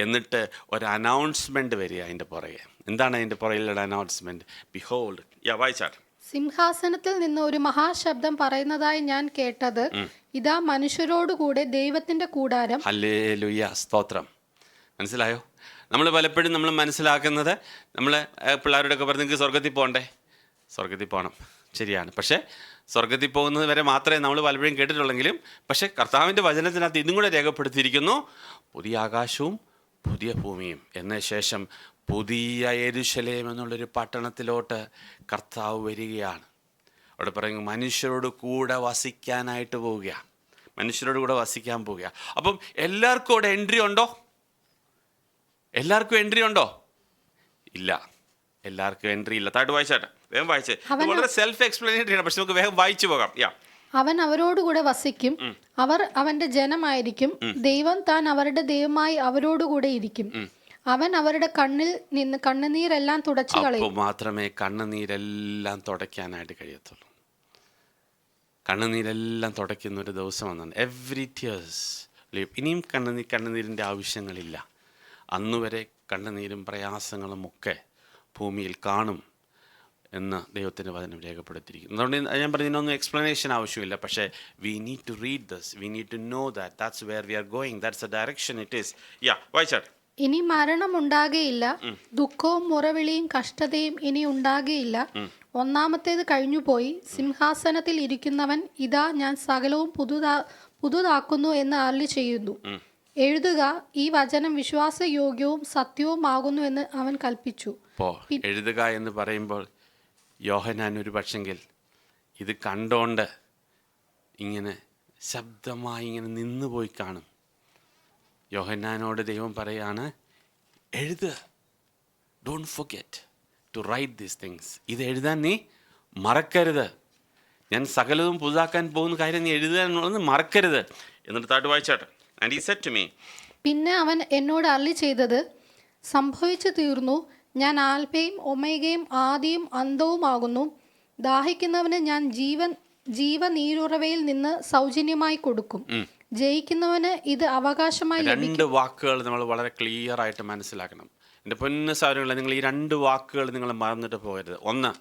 എന്നിട്ട് ഒരു അനൗൺസ്മെന്റ് വരിക അതിൻ്റെ പുറകെ. എന്താണ് അതിൻ്റെ പുറകിലുള്ള അനൗൺസ്മെന്റ്? ബിഹോൾഡ്, വായിച്ചാൽ. സിംഹാസനത്തിൽ നിന്ന് ഒരു മഹാശബ്ദം പറയുന്നതായി ഞാൻ കേട്ടത്, ഇതാ മനുഷ്യരോടുകൂടെ ദൈവത്തിന്റെ കൂടാരം. ഹല്ലേലൂയ, സ്തോത്രം. മനസ്സിലായോ? നമ്മൾ പലപ്പോഴും നമ്മൾ മനസ്സിലാക്കുന്നത്, നമ്മൾ പിള്ളേരോടൊക്കെ പറഞ്ഞ് നിങ്ങൾക്ക് സ്വർഗത്തിൽ പോകണ്ടേ, സ്വർഗത്തിൽ പോകണം, ശരിയാണ്. പക്ഷേ സ്വർഗത്തിൽ പോകുന്നത് വരെ മാത്രമേ നമ്മൾ പലപ്പോഴും കേട്ടിട്ടുള്ളെങ്കിലും, പക്ഷേ കർത്താവിൻ്റെ വചനത്തിനകത്ത് ഇതും കൂടെ രേഖപ്പെടുത്തിയിരിക്കുന്നു, പുതിയ ആകാശവും പുതിയ ഭൂമിയും എന്ന ശേഷം പുതിയ യെരൂശലേം എന്നുള്ളൊരു പട്ടണത്തിലോട്ട് കർത്താവ് വരികയാണ്. അവിടെ പറയുന്നു മനുഷ്യരോട് കൂടെ വസിക്കാനായിട്ട് പോവുകയാണ്, മനുഷ്യരോട് കൂടെ വസിക്കാൻ പോവുക. അപ്പം എല്ലാവർക്കും അവിടെ എൻട്രി ഉണ്ടോ? എല്ലാവർക്കും എൻട്രി ഉണ്ടോ? ഇല്ല, എല്ലാവർക്കും എൻട്രി ഇല്ല. താഴോട്ട് വായിച്ചാട്ടെ, വേഗം വായിച്ചേ. വളരെ സെൽഫ് എക്സ്പ്ലനേറ്ററി ആണ്, പക്ഷെ നമുക്ക് വേഗം വായിച്ചു പോകാം. അവൻ അവരോടുകൂടെ വസിക്കും, അവർ അവന്റെ ജനമായിരിക്കും, ദൈവം താൻ അവരുടെ ദൈവമായി അവരോടുകൂടെ ഇരിക്കും. അവൻ അവരുടെ കണ്ണിൽ നിന്ന് കണ്ണുനീരെല്ലാം തുടച്ചു കളയും. അപ്പോൾ മാത്രമേ കണ്ണുനീരെല്ലാം തുടയ്ക്കാനായിട്ട് കഴിയത്തുള്ളൂ. കണ്ണുനീരെല്ലാം തുടയ്ക്കുന്ന ഒരു ദിവസം വന്നാണ്. Every tears. ഇനിയും കണ്ണുനീരിൻ്റെ ആവശ്യങ്ങളില്ല. അന്നുവരെ കണ്ണുനീരും പ്രയാസങ്ങളും ഒക്കെ ഭൂമിയിൽ കാണും എന്ന് ദൈവത്തിൻ്റെ വചനം രേഖപ്പെടുത്തിയിരിക്കുന്നു. അതുകൊണ്ട് ഞാൻ പറഞ്ഞതിനൊന്നും എക്സ്പ്ലനേഷൻ ആവശ്യമില്ല. പക്ഷേ we need to read this, we need to know that that's where we are going, that's a direction it is. വായിച്ചാട്ടെ. ഇനി മരണം ഉണ്ടാകുകയില്ല, ദുഃഖവും മുറവിളിയും കഷ്ടതയും ഇനി ഉണ്ടാകുകയില്ല. ഒന്നാമത്തേത് കഴിഞ്ഞുപോയി. സിംഹാസനത്തിൽ ഇരിക്കുന്നവൻ ഇതാ ഞാൻ സകലവും പുതുതാക്കുന്നു എന്ന് അരുളി ചെയ്യുന്നു. എഴുതുക, ഈ വചനം വിശ്വാസയോഗ്യവും സത്യവുമാകുന്നു എന്ന് അവൻ കൽപ്പിച്ചു. എഴുതുക എന്ന് പറയുമ്പോൾ യോഹന്നാൻ ഒരു പക്ഷെങ്കിൽ ഇത് കണ്ടോണ്ട് ഇങ്ങനെ ശബ്ദമായി ഇങ്ങനെ നിന്നുപോയി കാണും. യോഹന്നാനോട് ദൈവം പറയാണ്, എഴുതുക, don't forget to write these things. ഇത് എഴുതാൻ നീ മറക്കരുത്. ഞാൻ സകലതും പുതുതാക്കാൻ പോകുന്ന കാര്യം നീ എഴുതുക എന്നുള്ളത് മറക്കരുത്. എന്നിട്ട് താട്ട് വായിച്ചാട്ടെ. And he said to me, പിന്നെ അവൻ എന്നോട് അരുളി ചെയ്തത്, സംഭവിച്ചു തീർന്നു. ഞാൻ ആൽഫയും ഒമേഗയും ആദിയും അന്തവുമാകുന്നു. ദാഹിക്കുന്നവന് ഞാൻ ജീവനീരുറവയിൽ നിന്ന് സൗജന്യമായി കൊടുക്കും. ജയിക്കുന്നവന് ഇത് അവകാശമായി ലഭിക്കും. 2 വാക്കുകൾ നമ്മൾ വളരെ ക്ലിയർ ആയിട്ട് മനസ്സിലാക്കണം. എൻ്റെ പൊന്നു സഹോദരങ്ങളെ, നിങ്ങൾ ഈ 2 വാക്കുകൾ നിങ്ങൾ മറന്നിട്ട് പോകരുത്. 1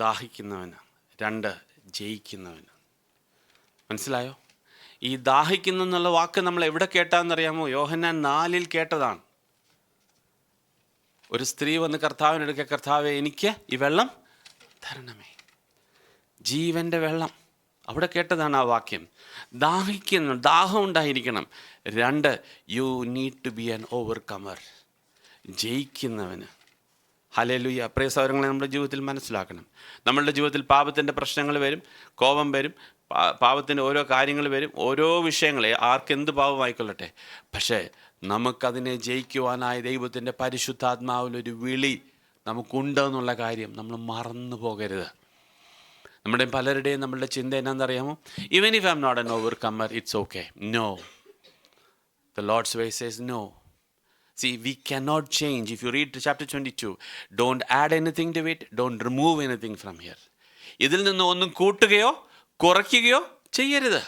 ദാഹിക്കുന്നവന്, 2 ജയിക്കുന്നവന്. മനസ്സിലായോ? ഈ ദാഹിക്കുന്നു എന്നുള്ള വാക്ക് നമ്മൾ എവിടെ കേട്ടാന്നറിയാമോ? യോഹന്നാൻ 4 കേട്ടതാണ്. ഒരു സ്ത്രീ വന്ന് കർത്താവിനെടുക്കുക, കർത്താവെ എനിക്ക് ഈ വെള്ളം തരണമേ, ജീവൻ്റെ വെള്ളം. അവിടെ കേട്ടതാണ് ആ വാക്യം. ദാഹിക്കുന്നു, ദാഹം ഉണ്ടായിരിക്കണം. 2 you need to be an overcomer, ജയിക്കുന്നവന്. ഹല്ലേലൂയ. പ്രിയ സഹോദരങ്ങളെ, നമ്മുടെ ജീവിതത്തിൽ മനസ്സിലാക്കണം, നമ്മളുടെ ജീവിതത്തിൽ പാപത്തിൻ്റെ പ്രശ്നങ്ങൾ വരും, കോപം വരും, പാപത്തിൻ്റെ ഓരോ കാര്യങ്ങൾ വരും, ഓരോ വിഷയങ്ങളെ ആർക്കെന്ത് പാപമായിക്കൊള്ളട്ടെ. പക്ഷേ നമുക്കതിനെ ജയിക്കുവാനായ ദൈവത്തിൻ്റെ പരിശുദ്ധാത്മാവിലൊരു വിളി നമുക്കുണ്ടെന്നുള്ള കാര്യം നമ്മൾ മറന്നു പോകരുത്. നമ്മുടെ പലരുടെയും നമ്മളുടെ ചിന്ത എന്നാണെന്നറിയാമോ? Even if I am not an overcomer, it's okay. No, the Lord's way says no. See, we cannot change. If you read chapter 22, don't add anything to it, don't remove anything from here. ഇതിൽ നിന്ന് ഒന്നും കൂട്ടുകയോ കുറയ്ക്കുകയോ ചെയ്യരുത്.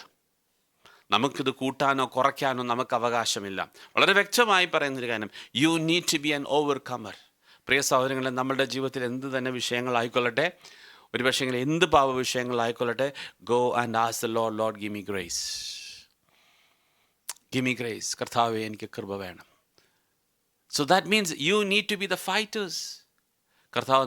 നമുക്കിത് കൂട്ടാനോ കുറയ്ക്കാനോ നമുക്ക് അവകാശമില്ല. വളരെ വ്യക്തമായി പറയുന്നൊരു കാര്യം, you need to be an overcomer. പ്രിയ സഹോദരങ്ങളെ, നമ്മളുടെ ജീവിതത്തിൽ എന്ത് തന്നെ വിഷയങ്ങളായിക്കൊള്ളട്ടെ, ഒരു പക്ഷേ എന്ത് പാപ വിഷയങ്ങളായിക്കൊള്ളട്ടെ, go and ask the Lord, Lord give me grace, give me grace. കർത്താവേ, എനിക്ക് കൃപ വേണം. So that means you need to be the fighters. കർത്താവ്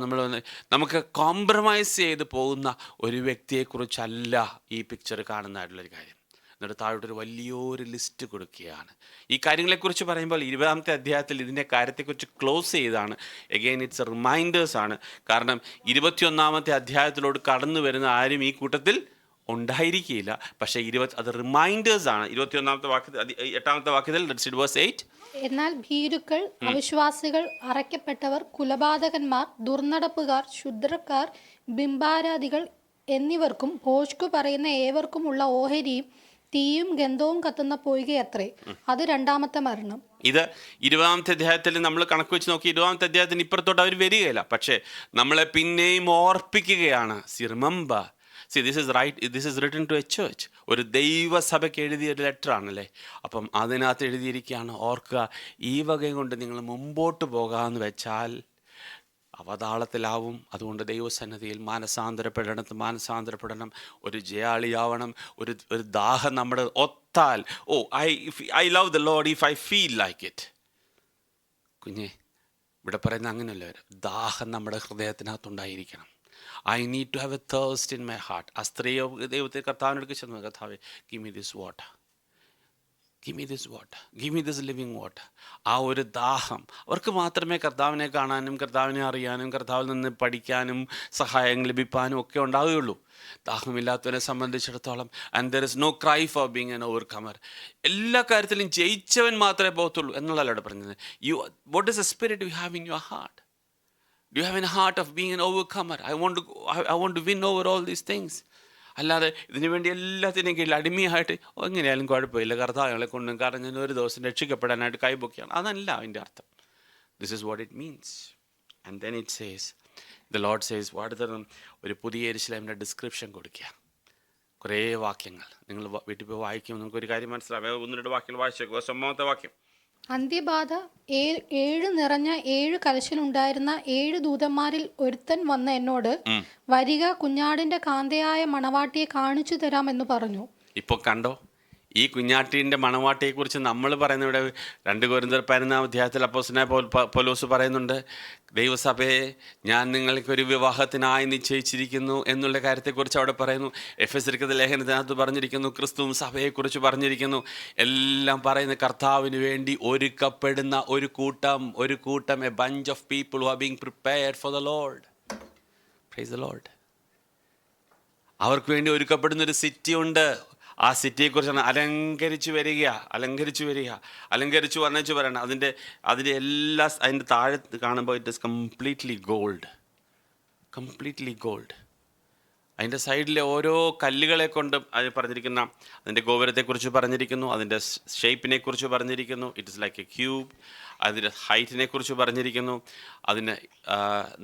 നമുക്ക് കോംപ്രമൈസ് ചെയ്ത് പോകുന്ന ഒരു വ്യക്തിയെക്കുറിച്ചല്ല ഈ പിക്ചർ കാണുന്നതായിട്ടുള്ളൊരു കാര്യം. എന്നിട്ട് താഴോട്ടൊരു വലിയൊരു ലിസ്റ്റ് കൊടുക്കുകയാണ്. ഈ കാര്യങ്ങളെക്കുറിച്ച് പറയുമ്പോൾ 20-ാമത്തെ അധ്യായത്തിൽ ഇതിൻ്റെ കാര്യത്തെക്കുറിച്ച് ക്ലോസ് ചെയ്താണ്. എഗെയിൻ ഇറ്റ്സ് റിമൈൻഡേഴ്സ് ആണ്. കാരണം 21-ാമത്തെ അധ്യായത്തിലോട്ട് കടന്നു വരുന്ന ആരും ഈ കൂട്ടത്തിൽ ഉണ്ടായിരിക്കില്ല. പക്ഷേ അത് റിമൈൻഡേഴ്സ് ആണ്. 21-ാമത്തെ വാക്യത്തിൽ, 8-ാമത്തെ വാക്യത്തിൽ, verse 8, എന്നാൽ ഭീരുക്കൾ, അവിശ്വാസികൾ, അറയ്ക്കപ്പെട്ടവർ, കുലപാതകന്മാർ, ദുർനടപ്പുകാർ, ശുദ്രക്കാർ, ബിംബാരാധികൾ എന്നിവർക്കും ഭോഷ്കു പറയുന്ന ഏവർക്കുമുള്ള ഓഹരിയും തീയും ഗന്ധവും കത്തുന്ന പൊയ്കയത്രേ. അത് 2-ാമത്തെ മരണം. ഇത് 20-ാമത്തെ അധ്യായത്തിൽ നമ്മൾ കണക്ക് വെച്ച് നോക്കി 20-ാമത്തെ അധ്യായത്തിന് ഇപ്പുറത്തോട്ട് അവർ വരികയില്ല. പക്ഷേ നമ്മളെ പിന്നെയും ഓർപ്പിക്കുകയാണ്. Remember, this is written to a church. ഒരു ദൈവസഭയ്ക്ക് എഴുതിയ ഒരു ലെറ്റർ ആണല്ലേ. അപ്പം അതിനകത്ത് എഴുതിയിരിക്കുകയാണ്, ഓർക്കുക, ഈ വകയും കൊണ്ട് നിങ്ങൾ മുമ്പോട്ട് പോകാമെന്ന് വെച്ചാൽ അവതാളത്തിലാവും. അതുകൊണ്ട് ദൈവസന്നിധിയിൽ മാനസാന്തരപ്പെടണം, ഒരു ജയാളിയാവണം. ഒരു ദാഹം നമ്മുടെ ഒത്താൽ, I love the Lord if I feel like it. കുഞ്ഞെ, ഇവിടെ പറയുന്ന അങ്ങനെയല്ല, ദാഹം നമ്മുടെ ഹൃദയത്തിനകത്തുണ്ടായിരിക്കണം. I need to have a thirst in my heart. ആ സ്ത്രീയോ ദൈവത്തെ കർത്താവിനോട് ചെന്നു, കർത്താവേ give me this water, give me this water, give me this living water. ആ ഒരു ദാഹം അവർക്ക് മാത്രമേ കർത്താവിനെ കാണാനും കർത്താവിനെ അറിയാനും കർത്താവിൽ നിന്ന് പഠിക്കാനും സഹായം ലഭിക്കാനും ഒക്കെ ഉണ്ടാവുകയുള്ളൂ. ദാഹമില്ലാത്തവനെ സംബന്ധിച്ചിടത്തോളം and there is no cry for being an overcomer. എല്ലാ കാര്യത്തിലും ജയിച്ചവൻ മാത്രമേ പോകത്തുള്ളൂ എന്നുള്ളതല്ല ഇവിടെ പറഞ്ഞത്. What is a spirit you have in your heart? Do you have an heart of being an overcomer? I want to win over all these things. അല്ലാതെ ഇതിനു വേണ്ടി എല്ലാത്തിനും കീഴിൽ അടിമയായിട്ട് എങ്ങനെയായാലും കുഴപ്പമില്ല, കർത്താവുകളെ കൊണ്ടും കാരണം ഞാൻ ഒരു ദിവസം രക്ഷിക്കപ്പെടാനായിട്ട് കൈപൊക്കിയാണ്, അതല്ല അതിൻ്റെ അർത്ഥം. This is what it means. And then it says, the Lord says, വാടുതരം ഒരു പുതിയ യെരൂശലേമിൻ്റെ ഡിസ്ക്രിപ്ഷൻ കൊടുക്കുക. കുറേ വാക്യങ്ങൾ നിങ്ങൾ വീട്ടിൽ പോയി വായിക്കും, നമുക്കൊരു കാര്യം മനസ്സിലാവും. 1-2 വാക്യങ്ങൾ വായിച്ചേക്കുക. 9-ാമത്തെ വാക്യം. അന്ത്യബാധ 7 നിറഞ്ഞ 7 കലശലുണ്ടായിരുന്ന 7 ദൂതന്മാരിൽ ഒരുത്തൻ വന്ന് എന്നോട്, വരിക, കുഞ്ഞാടിന്റെ കാന്തയായ മണവാട്ടിയെ കാണിച്ചു തരാമെന്ന് പറഞ്ഞു. ഇപ്പോൾ കണ്ടോ, ഈ കുഞ്ഞാട്ടിൻ്റെ മണവാട്ടിയെക്കുറിച്ച് നമ്മൾ പറയുന്ന ഇവിടെ 2 കൊരിന്ത്യർ 11-ാം അധ്യായത്തിൽ അപ്പോസ്തലനായ പൗലോസ് പറയുന്നുണ്ട്, ദൈവസഭയെ ഞാൻ നിങ്ങൾക്കൊരു വിവാഹത്തിനായി നിശ്ചയിച്ചിരിക്കുന്നു എന്നുള്ള കാര്യത്തെക്കുറിച്ച് അവിടെ പറയുന്നു. എഫെസ്യർക്കെഴുതിയ ലേഖനത്തിനകത്ത് പറഞ്ഞിരിക്കുന്നു, ക്രിസ്തുവും സഭയെക്കുറിച്ച് പറഞ്ഞിരിക്കുന്നു. എല്ലാം പറയുന്ന കർത്താവിന് വേണ്ടി ഒരുക്കപ്പെടുന്ന ഒരു കൂട്ടം, a bunch of people who are being prepared for the Lord. Praise the Lord. അവർക്ക് വേണ്ടി ഒരുക്കപ്പെടുന്ന ഒരു സിറ്റി ഉണ്ട്. ആ സിറ്റിയെക്കുറിച്ചാണ് അലങ്കരിച്ചു വർണ്ണിച്ചു പറയണം. അതിൻ്റെ താഴെ കാണുമ്പോൾ ഇറ്റ് ഇസ് കംപ്ലീറ്റ്ലി ഗോൾഡ്. അതിൻ്റെ സൈഡിലെ ഓരോ കല്ലുകളെ കൊണ്ടും അത് പറഞ്ഞിരിക്കുന്ന, അതിൻ്റെ ഗോപുരത്തെക്കുറിച്ച് പറഞ്ഞിരിക്കുന്നു, അതിൻ്റെ ഷേപ്പിനെ കുറിച്ച് പറഞ്ഞിരിക്കുന്നു. It is like A cube. അതിൻ്റെ ഹൈറ്റിനെ കുറിച്ച് പറഞ്ഞിരിക്കുന്നു. അതിന്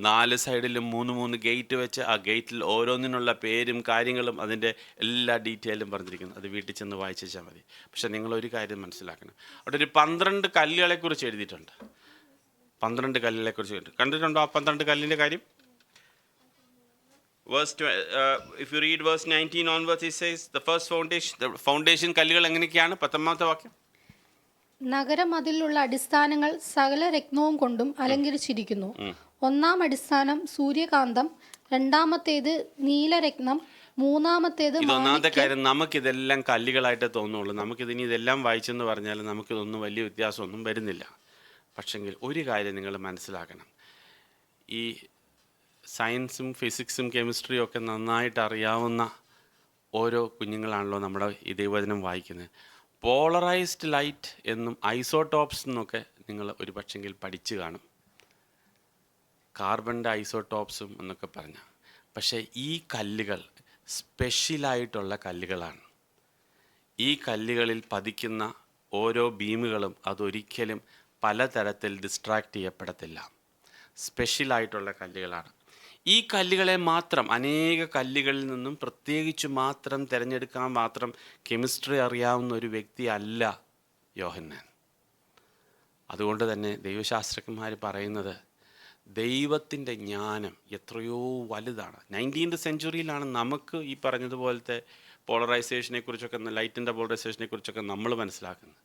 4 സൈഡിലും 3 ഗേറ്റ് വെച്ച് ആ ഗേറ്റിൽ ഓരോന്നിനുള്ള പേരും കാര്യങ്ങളും അതിൻ്റെ എല്ലാ ഡീറ്റെയിലും പറഞ്ഞിരിക്കുന്നു. അത് വീട്ടിൽ ചെന്ന് വായിച്ചാൽ മതി. പക്ഷെ നിങ്ങളൊരു കാര്യം മനസ്സിലാക്കണം, അവിടെ ഒരു 12 കല്ലുകളെക്കുറിച്ച് എഴുതിയിട്ടുണ്ട്. 12 കല്ലുകളെക്കുറിച്ച് കണ്ടിട്ടുണ്ടോ? ആ 12 കല്ലിൻ്റെ കാര്യം if you read verse 19 onwards, it says the foundation കല്ലുകൾ എങ്ങനെയൊക്കെയാണ്? 19-ാമത്തെ വാക്യം. നഗരമതിലുള്ള അടിസ്ഥാനങ്ങൾ സകല രത്നവും കൊണ്ടും അലങ്കരിച്ചിരിക്കുന്നു. 1-ാം അടിസ്ഥാനം സൂര്യകാന്തം, 2-ാമത്തേത് നീലരത്നം, 3-ാമത്തേത്. ഒന്നാമത്തെ കാര്യം, നമുക്കിതെല്ലാം കല്ലുകളായിട്ട് തോന്നുള്ളൂ. നമുക്കിതിനി ഇതെല്ലാം വായിച്ചെന്ന് പറഞ്ഞാൽ നമുക്കിതൊന്നും വലിയ വ്യത്യാസമൊന്നും വരുന്നില്ല. പക്ഷെങ്കിൽ ഒരു കാര്യം നിങ്ങൾ മനസ്സിലാക്കണം, ഈ സയൻസും ഫിസിക്സും കെമിസ്ട്രിയും ഒക്കെ നന്നായിട്ട് അറിയാവുന്ന ഓരോ കുഞ്ഞുങ്ങളാണല്ലോ നമ്മുടെ ഈ ദൈവവചനം വായിക്കുന്നത്. പോളറൈസ്ഡ് ലൈറ്റ് എന്നും ഐസോടോപ്സ് എന്നൊക്കെ നിങ്ങൾ ഒരു പക്ഷെങ്കിൽ പഠിച്ചു കാണും, കാർബണിൻ്റെ ഐസോടോപ്സും എന്നൊക്കെ പറഞ്ഞ. പക്ഷേ ഈ കല്ലുകൾ സ്പെഷ്യലായിട്ടുള്ള കല്ലുകളാണ്. ഈ കല്ലുകളിൽ പതിക്കുന്ന ഓരോ ബീമുകളും അതൊരിക്കലും പലതരത്തിൽ ഡിസ്ട്രാക്റ്റ് ചെയ്യപ്പെടത്തില്ല. സ്പെഷ്യലായിട്ടുള്ള കല്ലുകളാണ്. ഈ കല്ലുകളെ മാത്രം, അനേക കല്ലുകളിൽ നിന്നും പ്രത്യേകിച്ച് മാത്രം തിരഞ്ഞെടുക്കാൻ മാത്രം കെമിസ്ട്രി അറിയാവുന്ന ഒരു വ്യക്തി അല്ല യോഹന്നാൻ. അതുകൊണ്ട് തന്നെ ദൈവശാസ്ത്രജ്ഞന്മാർ പറയുന്നത് ദൈവത്തിൻ്റെ ജ്ഞാനം എത്രയോ വലുതാണ്. 19th സെഞ്ച്വറിയിലാണ് നമുക്ക് ഈ പറഞ്ഞതുപോലത്തെ പോളറൈസേഷനെ കുറിച്ചൊക്കെ, ലൈറ്റിൻ്റെ പോളറൈസേഷനെ കുറിച്ചൊക്കെ നമ്മൾ മനസ്സിലാക്കുന്നത്.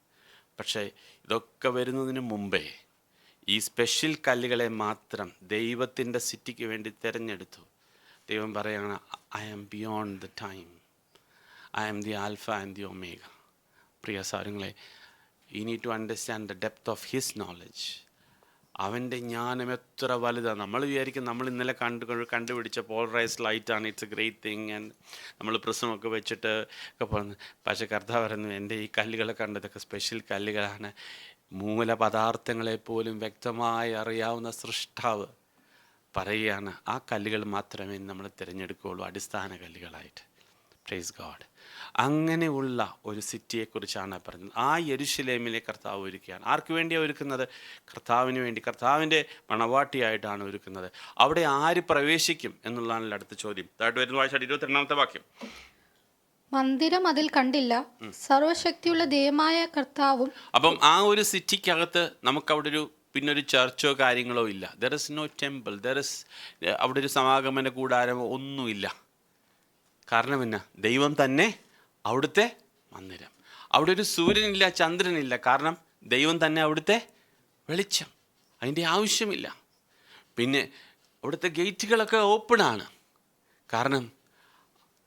പക്ഷേ ഇതൊക്കെ വരുന്നതിന് മുമ്പേ ഈ സ്പെഷ്യൽ കല്ലുകളെ മാത്രം ദൈവത്തിൻ്റെ സിറ്റിക്ക് വേണ്ടി തിരഞ്ഞെടുത്തു. ദൈവം പറയുകയാണ്, I am beyond the time, I am the Alpha and the Omega. പ്രിയ സാരങ്ങളെ, you need to understand the depth of his knowledge. അവൻ്റെ ജ്ഞാനം എത്ര വലുതാണ്. നമ്മൾ വിചാരിക്കും നമ്മൾ ഇന്നലെ കണ്ടുപിടിച്ച പോളറൈസ്ഡ് ലൈറ്റാണ്, it's a great thing, and നമ്മൾ പ്രശ്നമൊക്കെ വെച്ചിട്ട് ഒക്കെ പറഞ്ഞു. പക്ഷേ കർത്താവ് പറയുന്നു, എൻ്റെ ഈ കല്ലുകളെ കണ്ടതൊക്കെ സ്പെഷ്യൽ കല്ലുകളാണ്. മൂലപദാർത്ഥങ്ങളെപ്പോലും വ്യക്തമായി അറിയാവുന്ന സൃഷ്ടാവ് പറയുകയാണ്, ആ കല്ലുകൾ മാത്രമേ നമ്മൾ തിരഞ്ഞെടുക്കുകയുള്ളൂ അടിസ്ഥാന കല്ലുകളായിട്ട്. Praise God. അങ്ങനെയുള്ള ഒരു സിറ്റിയെക്കുറിച്ചാണ് പറഞ്ഞത്. ആ യെരൂശലേമിലെ കർത്താവ് ഒരുക്കുകയാണ്. ആർക്ക് വേണ്ടിയാണ് ഒരുക്കുന്നത്? കർത്താവിന് വേണ്ടി, കർത്താവിൻ്റെ മണവാട്ടിയായിട്ടാണ് ഒരുക്കുന്നത്. അവിടെ ആര് പ്രവേശിക്കും എന്നുള്ളതാണ് അടുത്ത ചോദ്യം. താഴോട്ട് വരുന്ന വായിച്ചാൽ 22-ാമത്തെ വാക്യം. മന്ദിരം അതിൽ കണ്ടില്ല, സർവശക്തിയുള്ള ദൈവമായ കർത്താവും. അപ്പം ആ ഒരു സിറ്റിക്കകത്ത് നമുക്കവിടെ പിന്നൊരു ചർച്ചോ കാര്യങ്ങളോ ഇല്ല. ദർ ഇസ് നോ ടെമ്പിൾ, അവിടെ ഒരു സമാഗമന കൂടാരമോ ഒന്നുമില്ല. കാരണം എന്നാ? ദൈവം തന്നെ അവിടുത്തെ മന്ദിരം. അവിടെ ഒരു സൂര്യനില്ല, ചന്ദ്രനില്ല. കാരണം ദൈവം തന്നെ അവിടുത്തെ വെളിച്ചം. അതിൻ്റെ ആവശ്യമില്ല. പിന്നെ അവിടുത്തെ ഗേറ്റുകളൊക്കെ ഓപ്പണാണ്. കാരണം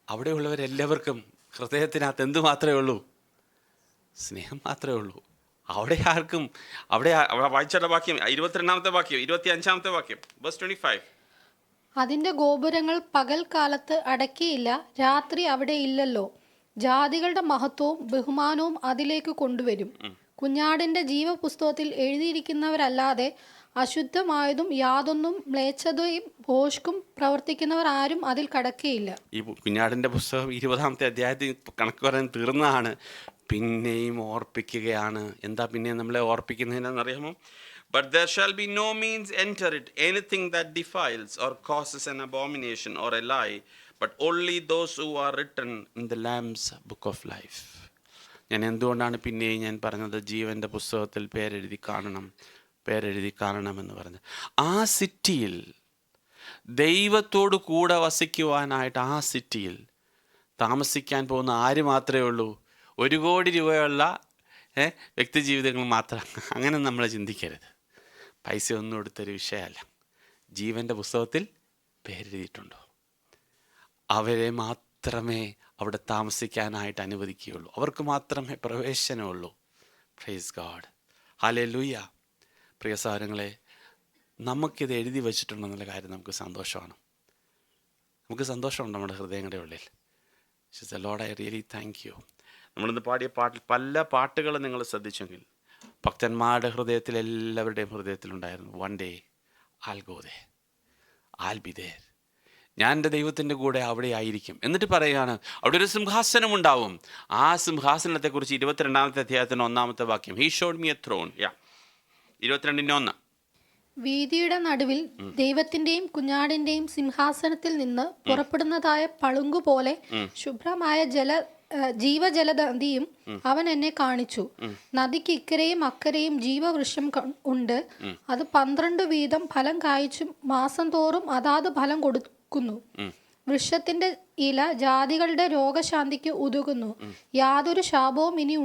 അവിടെയുള്ളവരെല്ലാവർക്കും ഹൃദയത്തിനകത്ത് എന്ത് മാത്രമേ ഉള്ളൂ? സ്നേഹം മാത്രമേ ഉള്ളൂ. അവിടെ ആർക്കും അവിടെ വായിച്ചയുടെ വാക്യം 22-ാമത്തെ വാക്യം 25-ാമത്തെ വാക്യം വേഴ്സ് 25. അതിന്റെ ഗോപുരങ്ങൾ പകൽക്കാലത്ത് അടക്കിയില്ല, രാത്രി അവിടെ ഇല്ലല്ലോ. ജാതികളുടെ മഹത്വവും ബഹുമാനവും അതിലേക്ക് കൊണ്ടുവരും. കുഞ്ഞാടിന്റെ ജീവപുസ്തകത്തിൽ എഴുതിയിരിക്കുന്നവരല്ലാതെ അശുദ്ധമായതും യാതൊന്നും മ്ലേച്ഛതയും ഭോഷ്കും പ്രവർത്തിക്കുന്നവർ ആരും അതിൽ കടക്കുകയില്ല. ഈ കുഞ്ഞാടിൻ്റെ പുസ്തകം 20-ാമത്തെ അധ്യായത്തിൽ കണക്ക് പറയാൻ തീർന്നതാണ്. പിന്നെയും ഓർപ്പിക്കുകയാണ്. എന്താ പിന്നെ നമ്മളെ ഓർപ്പിക്കുന്നതിനെന്നറിയാമോ? But there shall be no means enter it anything that defiles or causes an abomination or a lie, but only those who are written in the Lamb's book of life. ഞാൻ എന്തുകൊണ്ടാണ് പിന്നെയും ഞാൻ പറഞ്ഞത് ജീവൻ്റെ പുസ്തകത്തിൽ പേരെഴുതി കാണണമെന്ന് പറഞ്ഞത്? ആ സിറ്റിയിൽ ദൈവത്തോട് കൂടെ വസിക്കുവാനായിട്ട് ആ സിറ്റിയിൽ താമസിക്കാൻ പോകുന്ന ആര് മാത്രമേ ഉള്ളൂ? 1 കോടി രൂപയുള്ള വ്യക്തി ജീവിതങ്ങൾ മാത്രം. അങ്ങനെ നമ്മൾ ചിന്തിക്കരുത്. പൈസ ഒന്നും എടുത്തൊരു വിഷയമല്ല. ജീവൻ്റെ പുസ്തകത്തിൽ പേരെഴുതിയിട്ടുണ്ടോ അവരെ മാത്രമേ അവിടെ താമസിക്കാനായിട്ട് അനുവദിക്കുകയുള്ളൂ. അവർക്ക് മാത്രമേ പ്രവേശനമുള്ളൂ. Praise God, hallelujah. പ്രിയ സഹോദരങ്ങളെ, നമുക്കിത് എഴുതി വച്ചിട്ടുണ്ടെന്നുള്ള കാര്യം നമുക്ക് സന്തോഷമാണ്. നമുക്ക് സന്തോഷമുണ്ട് നമ്മുടെ ഹൃദയങ്ങളുടെ ഉള്ളിൽ. Lord, I really thank you. നമ്മളിന്ന് പാടിയ പാട്ടിൽ പല പാട്ടുകൾ നിങ്ങൾ ശ്രദ്ധിച്ചെങ്കിൽ ഭക്തന്മാരുടെ ഹൃദയത്തിൽ, എല്ലാവരുടെയും ഹൃദയത്തിലുണ്ടായിരുന്നു one day I'll go there, I'll be there. ഞാൻ എൻ്റെ ദൈവത്തിൻ്റെ കൂടെ അവിടെ ആയിരിക്കും. എന്നിട്ട് പറയുകയാണ് അവിടെ ഒരു സിംഹാസനം ഉണ്ടാവും. ആ സിംഹാസനത്തെക്കുറിച്ച് 22-ാമത്തെ അധ്യായത്തിന് 1-ാമത്തെ വാക്യം, he showed me a throne. 22:1. വീതിയുടെ നടുവിൽ ദൈവത്തിന്റെയും കുഞ്ഞാടിന്റെയും സിംഹാസനത്തിൽ നിന്ന് പുറപ്പെടുന്നതായ പളുങ്കുപോലെ ശുഭ്രമായ ജീവജലനദിയും അവൻ എന്നെ കാണിച്ചു. നദിക്ക് ഇക്കരെയും അക്കരെയും ജീവവൃക്ഷം ഉണ്ട്. അത് 12 വീതം ഫലം കായ്ച്ചു മാസം തോറും അതാത് ഫലം കൊടുക്കുന്നു. വൃക്ഷത്തിന്റെ ഇല ജാതികളുടെ രോഗശാന്തിക്ക് ഉതകുന്നു. യാതൊരു ശാപവും ഇനി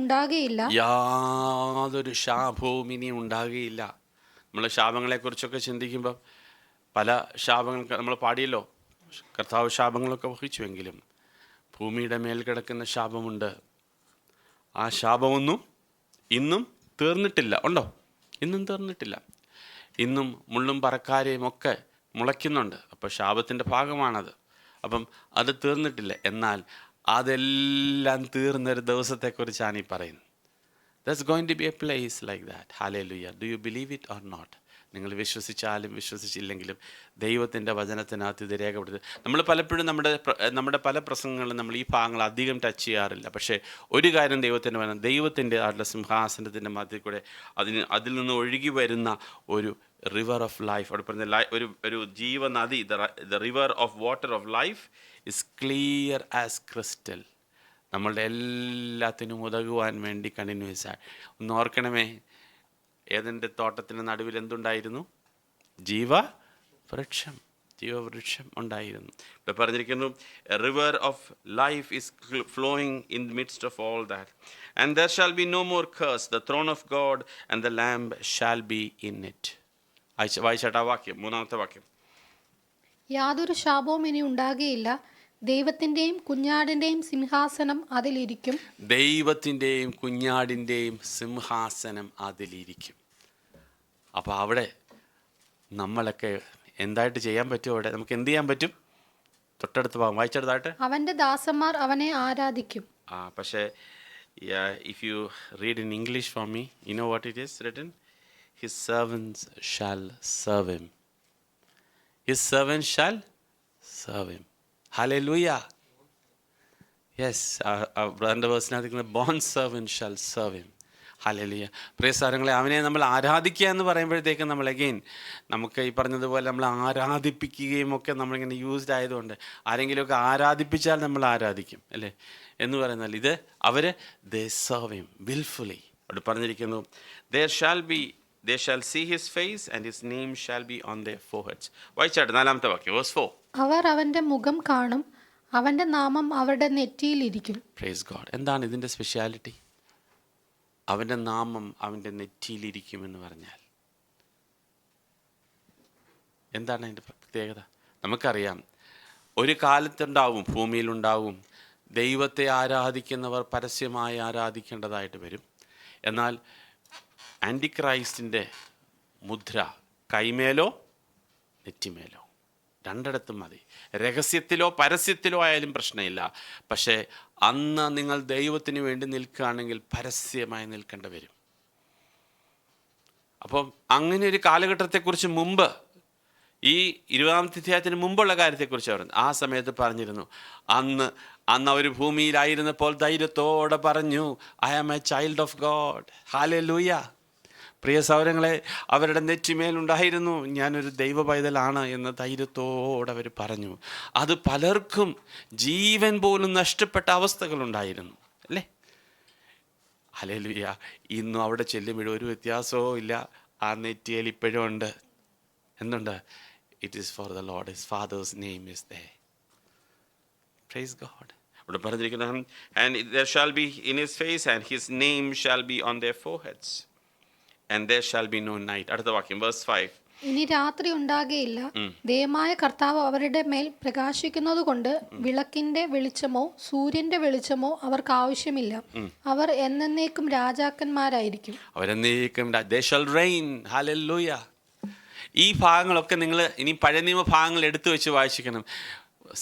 ഉണ്ടാകുകയില്ല. നമ്മൾ ശാപങ്ങളെക്കുറിച്ചൊക്കെ ചിന്തിക്കുമ്പോൾ പല ശാപങ്ങൾ നമ്മൾ പാടിയല്ലോ. കർത്താവ് ശാപങ്ങളൊക്കെ വഹിച്ചുവെങ്കിലും ഭൂമിയുടെ മേൽ കിടക്കുന്ന ശാപമുണ്ട്. ആ ശാപമൊന്നും ഇന്നും തീർന്നിട്ടില്ല. ഉണ്ടോ? ഇന്നും തീർന്നിട്ടില്ല. ഇന്നും മുള്ളും പറക്കാരെയും ഒക്കെ മുളയ്ക്കുന്നുണ്ട്. അപ്പോൾ ശാപത്തിൻ്റെ ഭാഗമാണത്. അപ്പം അത് തീർന്നിട്ടില്ല. എന്നാൽ അതെല്ലാം തീർന്നൊരു ദിവസത്തെക്കുറിച്ചാണ് ഈ പറയുന്നത്. There's going to be a place like that. Hallelujah. Do you believe it or not? നിങ്ങൾ വിശ്വസിച്ചാലും വിശ്വസിച്ചില്ലെങ്കിലും ദൈവത്തിൻ്റെ വചനത്തിനകത്ത് ഇത് രേഖപ്പെടുത്തി. നമ്മൾ പലപ്പോഴും നമ്മുടെ പല പ്രസംഗങ്ങളും നമ്മൾ ഈ ഭാഗങ്ങൾ അധികം ടച്ച് ചെയ്യാറില്ല. പക്ഷേ ഒരു കാര്യം ദൈവത്തിൻ്റെ വചനം, ദൈവത്തിൻ്റെ ആളുടെ സിംഹാസനത്തിൻ്റെ മധ്യത്തിൽ കൂടെ അതിൽ നിന്ന് ഒഴുകി വരുന്ന ഒരു റിവർ ഓഫ് ലൈഫ്, അവിടെ പറഞ്ഞ ഒരു ജീവനദി, the river of water of life is clear as crystal. നമ്മളുടെ എല്ലാത്തിനും ഉതകുവാൻ വേണ്ടി കണ്ടിന്യൂസ് ആയി. ഒന്ന് ഓർക്കണമേ, ഏതെൻ്റെ തോട്ടത്തിൻ്റെ നടുവിൽ എന്തുണ്ടായിരുന്നു? ജീവവൃക്ഷം ഉണ്ടായിരുന്നു. ഇവിടെ പറഞ്ഞിരിക്കുന്നു, a river of life is flowing in the midst of all that and there shall be no more curse. The throne of God and the Lamb shall be in it. വായിച്ചാട്ടാ വാക്യം, 3-ാമത്തെ വാക്യം. യാതൊരു ശാപവും ഇനി ഉണ്ടാകുകയില്ല. ദൈവത്തിന്റെയും കുഞ്ഞാടിന്റെയും സിംഹാസനം അതിലിരിക്കും. ദൈവത്തിൻ്റെയും കുഞ്ഞാടിൻ്റെയും സിംഹാസനം അതിലിരിക്കും. അപ്പോൾ അവിടെ നമ്മളൊക്കെ എന്തായിട്ട് ചെയ്യാൻ പറ്റും? അവിടെ നമുക്ക് എന്ത് ചെയ്യാൻ പറ്റും? തൊട്ടടുത്ത് ഭാഗം വായിച്ചെടുത്തായിട്ട്, അവന്റെ ദാസന്മാർ അവനെ ആരാധിക്കും. പക്ഷേ if you read in English for me, you know what it is written? His servants shall serve him. His servants shall serve him. Hallelujah. Yes, ബ്രദറിൻ്റെ വേഴ്സിനകത്ത് bond servant shall serve him. Hallelujah. പ്രിയ സഹോദരങ്ങളെ, അവനെ നമ്മൾ ആരാധിക്കുക എന്ന് പറയുമ്പോഴത്തേക്കും നമ്മൾ അഗെയിൻ നമുക്ക് ഈ പറഞ്ഞതുപോലെ നമ്മൾ ആരാധിപ്പിക്കുകയും ഒക്കെ നമ്മളിങ്ങനെ യൂസ്ഡ് ആയതുകൊണ്ട് ആരെങ്കിലുമൊക്കെ ആരാധിപ്പിച്ചാൽ നമ്മൾ ആരാധിക്കും അല്ലേ എന്ന് പറയുന്നാൽ ഇത് അവർ ദേ സെർവ് ഹിം വിൽഫുള്ളി. അവിടെ പറഞ്ഞിരിക്കുന്നു, they shall see his face and his name shall be on their foreheads. വായിച്ചാട്ട് 4-ാമത്തെ വാക്യം, verse 4. അവർ അവന്റെ മുഖം കാണും, അവന്റെ നാമം അവരുടെ നെറ്റിയിലിരിക്കും. Praise God. എന്താണ് ഇതിൻ്റെ സ്പെഷ്യാലിറ്റി? അവൻ്റെ നാമം അവൻ്റെ നെറ്റിയിലിരിക്കുമെന്ന് പറഞ്ഞാൽ എന്താണ് അതിൻ്റെ പ്രത്യേകത? നമുക്കറിയാം, ഒരു കാലത്തുണ്ടാവും, ഭൂമിയിലുണ്ടാവും, ദൈവത്തെ ആരാധിക്കുന്നവർ പരസ്യമായി ആരാധിക്കേണ്ടതായിട്ട് വരും. എന്നാൽ ആൻറ്റിക്രൈസ്റ്റിൻ്റെ മുദ്ര കൈമേലോ നെറ്റിമേലോ, രണ്ടിടത്തും മതി. രഹസ്യത്തിലോ പരസ്യത്തിലോ ആയാലും പ്രശ്നമില്ല. പക്ഷേ അന്ന് നിങ്ങൾ ദൈവത്തിന് വേണ്ടി നിൽക്കുകയാണെങ്കിൽ പരസ്യമായി നിൽക്കേണ്ടി വരും. അപ്പം അങ്ങനെ ഒരു കാലഘട്ടത്തെക്കുറിച്ച് മുമ്പ്, ഈ 20-ാമത്തെ അധ്യായത്തിന് മുമ്പുള്ള കാര്യത്തെക്കുറിച്ച് പറഞ്ഞു. ആ സമയത്ത് പറഞ്ഞിരുന്നു, അന്ന് അവർ ഭൂമിയിലായിരുന്നപ്പോൾ ധൈര്യത്തോടെ പറഞ്ഞു, I am a child of God. Hallelujah. പ്രിയ സഹോദരങ്ങളെ, അവരുടെ നെറ്റിമേലുണ്ടായിരുന്നു ഞാനൊരു ദൈവ പൈതലാണ് എന്ന് ധൈര്യത്തോടെ അവർ പറഞ്ഞു. അത് പലർക്കും ജീവൻ പോലും നഷ്ടപ്പെട്ട അവസ്ഥകളുണ്ടായിരുന്നു, അല്ലേ? ഹല്ലേലൂയ. ഇന്നും അവിടെ ചെല്ലുമ്പോഴും ഒരു വ്യത്യാസവും ഇല്ല. ആ നെറ്റിയിൽ ഇപ്പോഴും ഉണ്ട്. എന്തുണ്ട്? It is for the Lord, his fathers name is they. Praise God. ഇവിടെ പറഞ്ഞിരിക്കുന്നു, and there shall be in his face and his name shall be on their foreheads and there shall be no night. അടുത്ത വാക്യം, verse 5. ഇനി രാത്രി ഉണ്ടാകുകയില്ല. ദൈവമായ കർത്താവ് അവരുടെ മേൽ പ്രകാശിക്കുന്നത് കൊണ്ട് വിളക്കിന്റെ വെളിച്ചമോ സൂര്യന്റെ വെളിച്ചമോ അവർക്ക് ആവശ്യമില്ല. അവർ എന്നേക്കും രാജാക്കന്മാരായിരിക്കും. അവരെന്നേക്കും they shall reign. Hallelujah. ഈ ഭാഗങ്ങളൊക്കെ നിങ്ങൾ ഇനി പഴയ നിയമ ഭാഗങ്ങൾ എടുത്തു വെച്ച് വായിച്ചിരിക്കണം.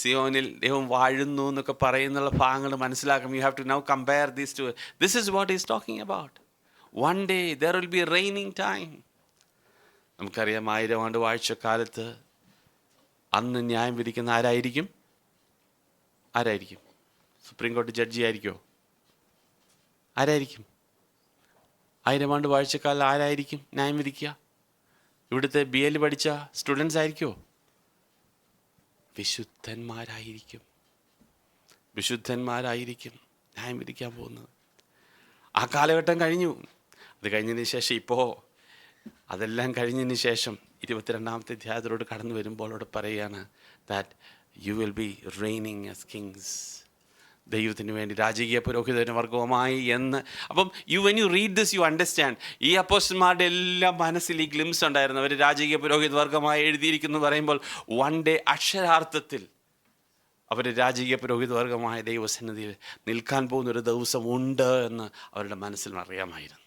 സിയോനിൽ ദൈവം വാഴുന്നു എന്നൊക്കെ പറയുന്നുള്ള ഭാഗങ്ങൾ മനസ്സിലാക്കണം. You have to now compare these two. This is what is talking about. One day there will be raining time. നമുക്കറിയാം, 1000 ആണ്ട് വാഴ്ചക്കാലത്ത് അന്ന് ന്യായം വിധിക്കുന്ന ആരായിരിക്കും? സുപ്രീം കോടതി ജഡ്ജി ആയിരിക്കുമോ? ആരായിരിക്കും? 1000 ആണ്ട് വാഴ്ചക്കാലം ആരായിരിക്കും ന്യായം വിധിക്കുക? ഇവിടുത്തെ BL പഠിച്ച സ്റ്റുഡൻസ് ആയിരിക്കുമോ? വിശുദ്ധന്മാരായിരിക്കും ന്യായം വിധിക്കാൻ പോകുന്നത്. ആ കാലഘട്ടം കഴിഞ്ഞു. അത് കഴിഞ്ഞതിന് ശേഷം ഇപ്പോൾ അതെല്ലാം കഴിഞ്ഞതിന് ശേഷം 22-ാമത്തെ അധ്യായത്തിലോട്ട് കടന്നു വരുമ്പോൾ അവിടെ പറയുകയാണ്, that you will be raining as Kings. ദൈവത്തിന് വേണ്ടി രാജകീയ പുരോഹിത വർഗവുമായി എന്ന്. അപ്പം when you read this you understand. ഈ അപ്പോസ്റ്റലന്മാരുടെ എല്ലാം മനസ്സിൽ ഈ ഗ്ലിംസ് ഉണ്ടായിരുന്നു. അവർ രാജകീയ പുരോഹിത വർഗമായി എഴുതിയിരിക്കുന്നു പറയുമ്പോൾ വൺ ഡേ അക്ഷരാർത്ഥത്തിൽ അവർ രാജകീയ പുരോഹിത വർഗമായ ദൈവസന്നിധിയിൽ നിൽക്കാൻ പോകുന്നൊരു ദിവസം ഉണ്ട് എന്ന് അവരുടെ മനസ്സിൽ അറിയാമായിരുന്നു.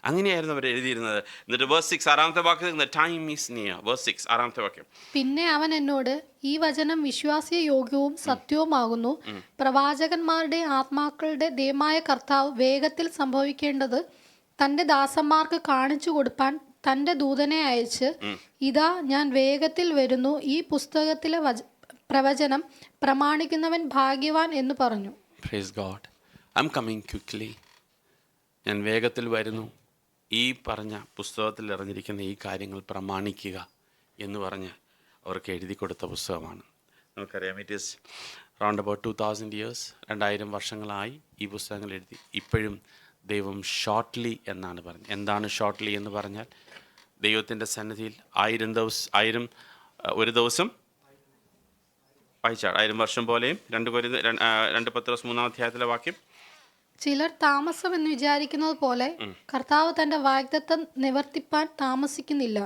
അങ്ങനെയായിരുന്നു അവർ എഴുതിയിരുന്നത്. എന്നിട്ട് വേഴ്സ് 6 ആറാമത്തെ വാക്യം, ടൈം ഈസ് നിയർ. വേഴ്സ് 6 ആറാമത്തെ വാക്യം, പിന്നെ അവൻ എന്നോട്, ഈ വചനം വിശ്വാസ്യ യോഗ്യവും സത്യവുമാകുന്നു. പ്രവാചകന്മാരുടെ ആത്മാക്കളുടെ ദൈവമായ കർത്താവ് വേഗത്തിൽ സംഭവിക്കേണ്ടത് തൻ്റെ ദാസന്മാർക്ക് കാണിച്ചു കൊടുപ്പാൻ തൻ്റെ ദൂതനെ അയച്ച്, ഇതാ ഞാൻ വേഗത്തിൽ വരുന്നു. ഈ പുസ്തകത്തിലെ പ്രവചനം പ്രമാണിക്കുന്നവൻ ഭാഗ്യവാൻ എന്ന് പറഞ്ഞു. Praise God. I am coming quickly. ഞാൻ വേഗത്തിൽ വരുന്നു. ഈ പറഞ്ഞ പുസ്തകത്തിൽ ഇറങ്ങിയിരിക്കുന്ന ഈ കാര്യങ്ങൾ പ്രമാണിക്കുക എന്ന് പറഞ്ഞ് അവർക്ക് എഴുതി കൊടുത്ത പുസ്തകമാണ്. നമുക്കറിയാം, it is around about 2000 years, 2000 വർഷങ്ങളായി ഈ പുസ്തകങ്ങൾ എഴുതി. ഇപ്പോഴും ദൈവം ഷോർട്ട്ലി എന്നാണ് പറഞ്ഞത്. എന്താണ് ഷോർട്ട്ലി എന്ന് പറഞ്ഞാൽ? ദൈവത്തിൻ്റെ സന്നിധിയിൽ 1000 ഒരു ദിവസം വായിച്ചാൽ 1000 വർഷം പോലെയും. 2 പത്രോസ് 3-ാം അധ്യായത്തിലെ വാക്യം, ചിലർ താമസം എന്ന് വിചാരിക്കുന്നത് പോലെ കർത്താവ് തന്റെ വാഗ്ദത്തം നിവർത്തിപ്പാൻ താമസിക്കുന്നില്ല.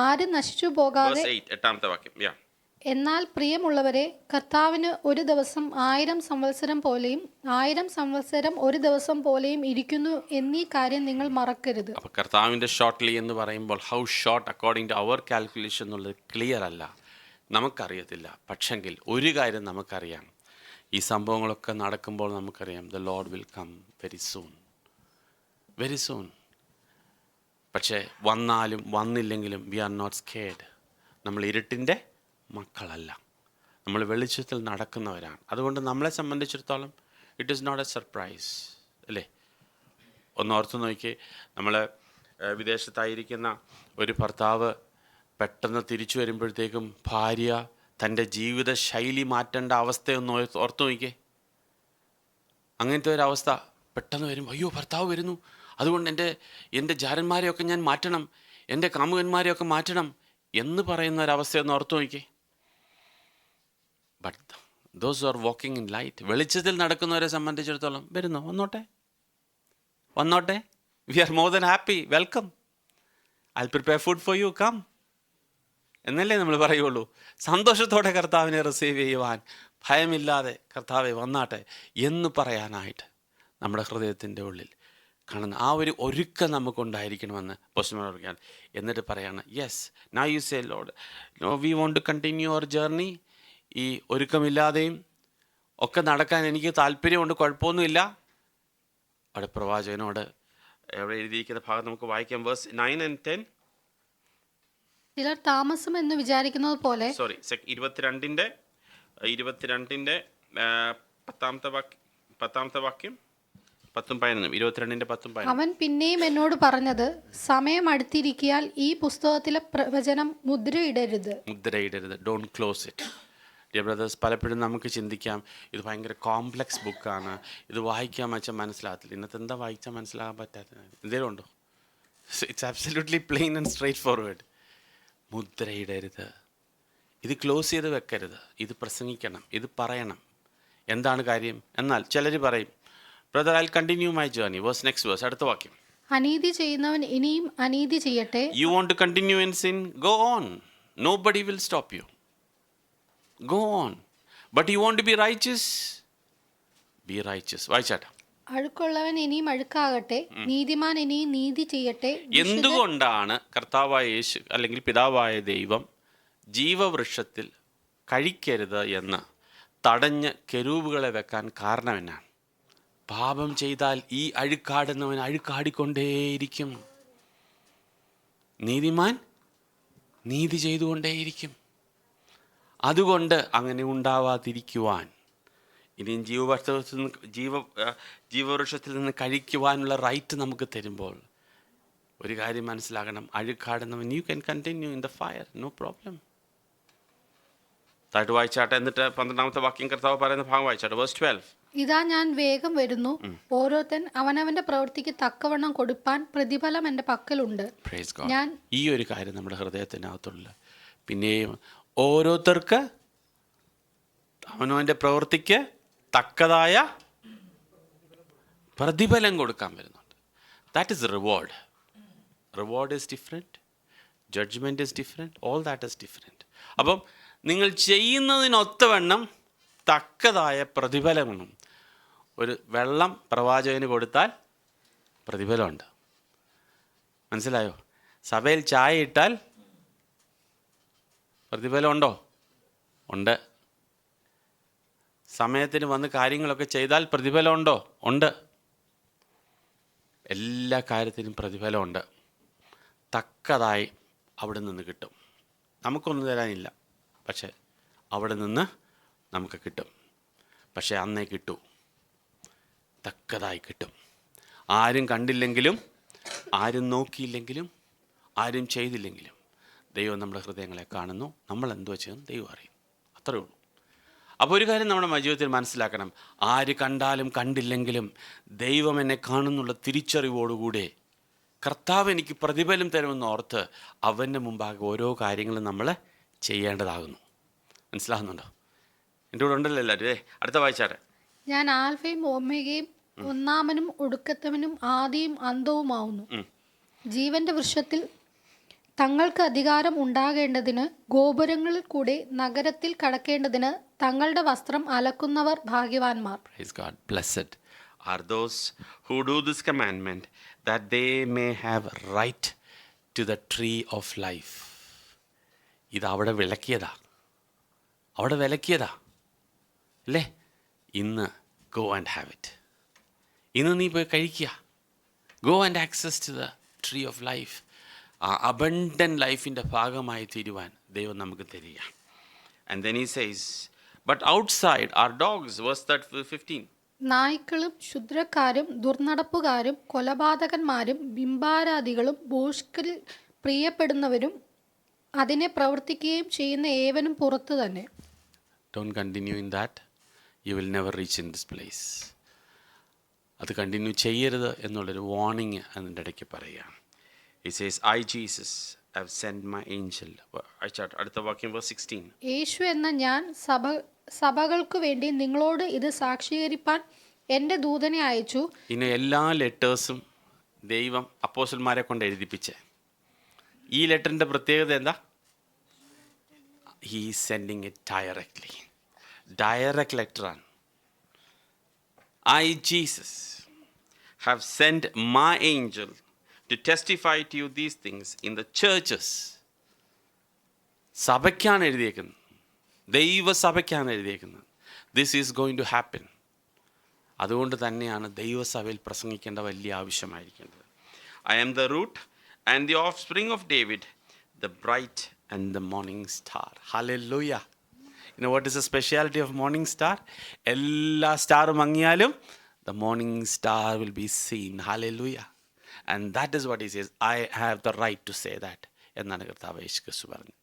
ആരും നശിച്ചു പോകാതെ. 8-ാമത്തെ വാക്യം, എന്നാൽ പ്രിയമുള്ളവരെ, കർത്താവിന് ഒരു ദിവസം 1000 സംവത്സരം പോലെയും 1000 സംവത്സരം ഒരു ദിവസം പോലെയും ഇരിക്കുന്നു എന്നീ കാര്യം നിങ്ങൾ മറക്കരുത്. അപ്പോൾ കർത്താവിൻ്റെ ഷോർട്ട്ലി എന്ന് പറയുമ്പോൾ how short according to our calculation എന്നുള്ളത് ക്ലിയർ അല്ല, നമുക്കറിയത്തില്ല. പക്ഷെങ്കിൽ ഒരു കാര്യം നമുക്കറിയാം, ഈ സംഭവങ്ങളൊക്കെ നടക്കുമ്പോൾ നമുക്കറിയാം, the Lord will come very soon, very soon. പക്ഷേ വന്നാലും വന്നില്ലെങ്കിലും വി ആർ നോട്ട് സ്കേർഡ്. നമ്മൾ ഇരുട്ടിൻ്റെ മക്കളല്ല, നമ്മൾ വെളിച്ചത്തിൽ നടക്കുന്നവരാണ്. അതുകൊണ്ട് നമ്മളെ സംബന്ധിച്ചിടത്തോളം it is not a surprise, അല്ലേ? ഒന്ന് ഓർത്ത് നോക്കി, നമ്മൾ വിദേശത്തായിരിക്കുന്ന ഒരു ഭർത്താവ് പെട്ടെന്ന് തിരിച്ചു വരുമ്പോഴത്തേക്കും ഭാര്യ തൻ്റെ ജീവിത ശൈലി മാറ്റേണ്ട അവസ്ഥയൊന്ന് ഓർത്തു നോക്കിക്കേ. അങ്ങനത്തെ ഒരവസ്ഥ പെട്ടെന്ന് വരും. അയ്യോ, ഭർത്താവ് വരുന്നു, അതുകൊണ്ട് എൻ്റെ ജാരന്മാരെയൊക്കെ ഞാൻ മാറ്റണം, എൻ്റെ കാമുകന്മാരെയൊക്കെ മാറ്റണം എന്ന് പറയുന്ന ഒരവസ്ഥയൊന്ന് ഓർത്തു നോക്കിക്കേ. But those are walking in light, വെളിച്ചത്തിൽ നടക്കുന്നവരെ സംബന്ധിച്ചിടത്തോളം വരുന്നു, വന്നോട്ടെ, we are more than happy, welcome, I will prepare food for you, come എന്നല്ലേ നമ്മൾ പറയുള്ളൂ. സന്തോഷത്തോടെ കർത്താവിനെ റിസീവ് ചെയ്യുവാൻ, ഭയമില്ലാതെ കർത്താവെ വന്നാട്ടെ എന്ന് പറയാനായിട്ട് നമ്മുടെ ഹൃദയത്തിൻ്റെ ഉള്ളിൽ കാണുന്ന ആ ഒരു ഒരുക്കം നമുക്കുണ്ടായിരിക്കണമെന്ന് പോസ്റ്റ്മാൻ പറയുകയാണ്. എന്നിട്ട് പറയാണ്, yes now you say Lord we want to continue our journey. ഈ ഒരുക്കമില്ലാതെയും ഒക്കെ നടക്കാൻ എനിക്ക് താല്പര്യമുണ്ട്, കുഴപ്പമൊന്നുമില്ല. അവിടെ പ്രവാചകനോട് എവിടെ എഴുതിയിരിക്കുന്ന ഭാഗം നമുക്ക് വായിക്കാം. Verse 9 and 10. ചിലർ താമസം എന്ന് വിചാരിക്കുന്നത് പോലെ 22-ന്റെ 10ാമത്തെ വാക്യം 10-11. 22-ന്റെ 10-11. അവൻ പിന്നെയും എന്നോട് പറഞ്ഞത്, സമയം അടുത്തിരിക്കിയാൽ ഈ പുസ്തകത്തിലെ പ്രവചനം മുദ്രയിടരുത്. Don't close it. Dear brothers, പലപ്പോഴും നമുക്ക് ചിന്തിക്കാം ഇത് ഭയങ്കര കോംപ്ലക്സ് ബുക്കാണ്, ഇത് വായിക്കാൻ വെച്ചാൽ മനസ്സിലാകത്തില്ല. ഇന്നത്തെ എന്താ വായിച്ചാൽ മനസ്സിലാകാൻ പറ്റാത്ത എന്തെങ്കിലും ഉണ്ടോ? It's absolutely plain and straightforward. മുദ്രയിടരുത്. ഇത് ക്ലോസ് ചെയ്ത് വെക്കരുത്. ഇത് പ്രസംഗിക്കണം, ഇത് പറയണം. എന്താണ് കാര്യം? എന്നാൽ ചിലർ പറയും, brother I will continue my journey. Next verse, അടുത്ത വാക്യം. അനീതി ചെയ്യുന്നവൻ ഇനിയും അനീതി ചെയ്യട്ടെ. You want to continue in sin, go on. Nobody will stop you. Go on. But you want to be righteous? Be righteous. വായിച്ചാട്ടെ. അഴുക്കുള്ളവൻ ഇനിയും അഴുക്കാകട്ടെ, നീതിമാൻ ഇനിയും നീതി ചെയ്യട്ടെ. എന്തുകൊണ്ടാണ് കർത്താവായ യേശു അല്ലെങ്കിൽ പിതാവായ ദൈവം ജീവവൃക്ഷത്തിൽ കഴിക്കരുത് എന്ന് തടഞ്ഞ് കെരൂബുകളെ വെക്കാൻ കാരണം എന്നാണ്? പാപം ചെയ്താൽ ഈ അഴുക്കാടുന്നവൻ അഴുക്കാടിക്കൊണ്ടേയിരിക്കും, നീതിമാൻ നീതി ചെയ്തുകൊണ്ടേയിരിക്കും. അതുകൊണ്ട് അങ്ങനെ ഉണ്ടാവാതിരിക്കുവാൻ, ഇനിയും ജീവവൃക്ഷത്തിൽ നിന്ന് കഴിക്കുവാനുള്ള റൈറ്റ് നമുക്ക് തരുമ്പോൾ ഒരു കാര്യം മനസ്സിലാക്കണം, അഴുക്കാടുന്നവൻ you can continue in the fire, no problem. താഴ്ത്ത് വായിച്ചാട്ടെ. എന്നിട്ട് 12ാമത്തെ വാക്യം കർത്താവ് പറയുന്ന ഭാഗം വായിച്ചാട്ടെ. വേഴ്സ് 12. ഇതാ ഞാൻ വേഗം വരുന്നു, ഓരോരുത്തൻ അവനവന്റെ പ്രവൃത്തിക്ക് തക്കവണ്ണം കൊടുപ്പാൻ പ്രതിഫലം എൻ്റെ പക്കലുണ്ട്. ഞാൻ ഈ ഒരു കാര്യം നമ്മുടെ ഹൃദയത്തിനകത്തുള്ള, പിന്നെയും ഓരോരുത്തർക്ക് അവനവൻ്റെ പ്രവൃത്തിക്ക് തക്കതായ പ്രതിഫലം കൊടുക്കാൻ വരുന്നുണ്ട്. That is reward. Reward is different, judgment is different, all that is different. അപ്പം നിങ്ങൾ ചെയ്യുന്നതിനൊത്തവണ്ണം തക്കതായ പ്രതിഫലമാണ്. ഒരു വെള്ളം പ്രവാചകന് കൊടുത്താൽ പ്രതിഫലമുണ്ട്, മനസ്സിലായോ? സഭയിൽ ചായ ഇട്ടാൽ പ്രതിഫലമുണ്ടോ? ഉണ്ട്. സമയത്തിന് വന്ന് കാര്യങ്ങളൊക്കെ ചെയ്താൽ പ്രതിഫലമുണ്ടോ? ഉണ്ട്. എല്ലാ കാര്യത്തിനും പ്രതിഫലമുണ്ട്. തക്കതായി അവിടെ നിന്ന് കിട്ടും. നമുക്കൊന്നും തരാനില്ല, പക്ഷെ അവിടെ നിന്ന് നമുക്ക് കിട്ടും. പക്ഷെ അന്നേ കിട്ടൂ, തക്കതായി കിട്ടും. ആരും കണ്ടില്ലെങ്കിലും, ആരും നോക്കിയില്ലെങ്കിലും, ആരും ചെയ്തില്ലെങ്കിലും ദൈവം നമ്മുടെ ഹൃദയങ്ങളെ കാണുന്നു. നമ്മൾ എന്തോ ചെയ്യുന്നു ദൈവം അറിയും. അത്രേ ഉള്ളൂ. അപ്പോൾ ഒരു കാര്യം നമ്മുടെ ജീവിതത്തിൽ മനസ്സിലാക്കണം, ആര് കണ്ടാലും കണ്ടില്ലെങ്കിലും ദൈവം എന്നെ കാണുന്നുള്ള തിരിച്ചറിവോടുകൂടെ കർത്താവ് എനിക്ക് പ്രതിഫലം തരുമെന്ന് ഓർത്ത് അവൻ്റെ മുമ്പാകെ ഓരോ കാര്യങ്ങളും നമ്മൾ ചെയ്യേണ്ടതാകുന്നു. മനസ്സിലാകുന്നുണ്ടോ? എൻ്റെ കൂടെ ഉണ്ടല്ലോ എല്ലാവരും. അടുത്ത വായിച്ചാട്ടെ. ഞാൻ ആൽഫയും ഓമേഗയും, ഒന്നാമനും ഒടുക്കത്തവനും ആദിയും അന്തവുമാവുന്നു. ജീവന്റെ വൃക്ഷത്തിൽ തങ്ങൾക്ക് അധികാരം ഉണ്ടാകേണ്ടതിന്, ഗോപുരങ്ങളിൽ കൂടെ നഗരത്തിൽ കടക്കേണ്ടതിന് തങ്ങളുടെ വസ്ത്രം അലക്കുന്നവർ ഭാഗ്യവാന്മാർ. Praise God. Blessed are those who do this commandment, that they may have right to the tree of life. ഇത് അവിടെ വിളക്കിയതാ, അവിടെ വിലക്കിയതാ അല്ലേ? ഇന്ന് go and have it. ഇന്ന് നീ പോയി കഴിക്കുക. Go and access to the tree of life. ആ അബണ്ടൻ ലൈഫിൻ്റെ ഭാഗമായി തീരുവാൻ ദൈവം നമുക്ക് തരിക. And then he says, but outside are dogs. Verse 15. നായ്ക്കളും ക്ഷുദ്രക്കാരും ദുർനടപ്പുകാരും കൊലപാതകന്മാരും ബിംബാരാധികളും ഭോഷ്കിൽ പ്രിയപ്പെടുന്നവരും അതിനെ പ്രവർത്തിക്കുകയും ചെയ്യുന്ന ഏവനും പുറത്തു തന്നെ. Don't continue in that. You will never reach in this place. അത് കണ്ടിന്യൂ ചെയ്യരുത് എന്നുള്ളൊരു വാർണിംഗ് അതിൻ്റെ ഇടയ്ക്ക് പറയുകയാണ്. He says, I Jesus have sent my angel. അടുത്ത വാക്യം verse 16. യേശു എന്ന ഞാൻ സഭകൾക്ക് വേണ്ടി നിങ്ങളോട് ഇത് സാക്ഷീകരിപ്പാൻ എൻ്റെ ദൂതനെ അയച്ചു. ഇന്ന് എല്ലാ ലെറ്റേഴ്സും ദൈവം അപ്പോസ്റ്റലന്മാരെ കൊണ്ട് എഴുതിപ്പിച്ചേ. ഈ ലെറ്ററിൻ്റെ പ്രത്യേകത എന്താ? he is sending it directly. Direct letter ആണ്. I, Jesus, have sent my angel to testify to you these things in the churches. സഭയ്ക്കാണ് എഴുതിയേക്കുന്നത്, ദൈവസഭയ്ക്കാണ് എഴുതിയേക്കുന്നത്. This is going to happen. അതുകൊണ്ട് തന്നെയാണ് ദൈവസഭയിൽ പ്രസംഗിക്കേണ്ട വലിയ ആവശ്യമായിരിക്കുന്നത്. I am the root and the offspring of David, the bright and the morning star. Hallelujah. You know what is the speciality of morning star? എല്ലാ സ്റ്റാറും മങ്ങിയാലും the morning star will be seen. Hallelujah. And that is what he says. I have the right to say that. എന്നാണ് കർത്താവ് യേശു ക്രിസ്തു പറഞ്ഞത്.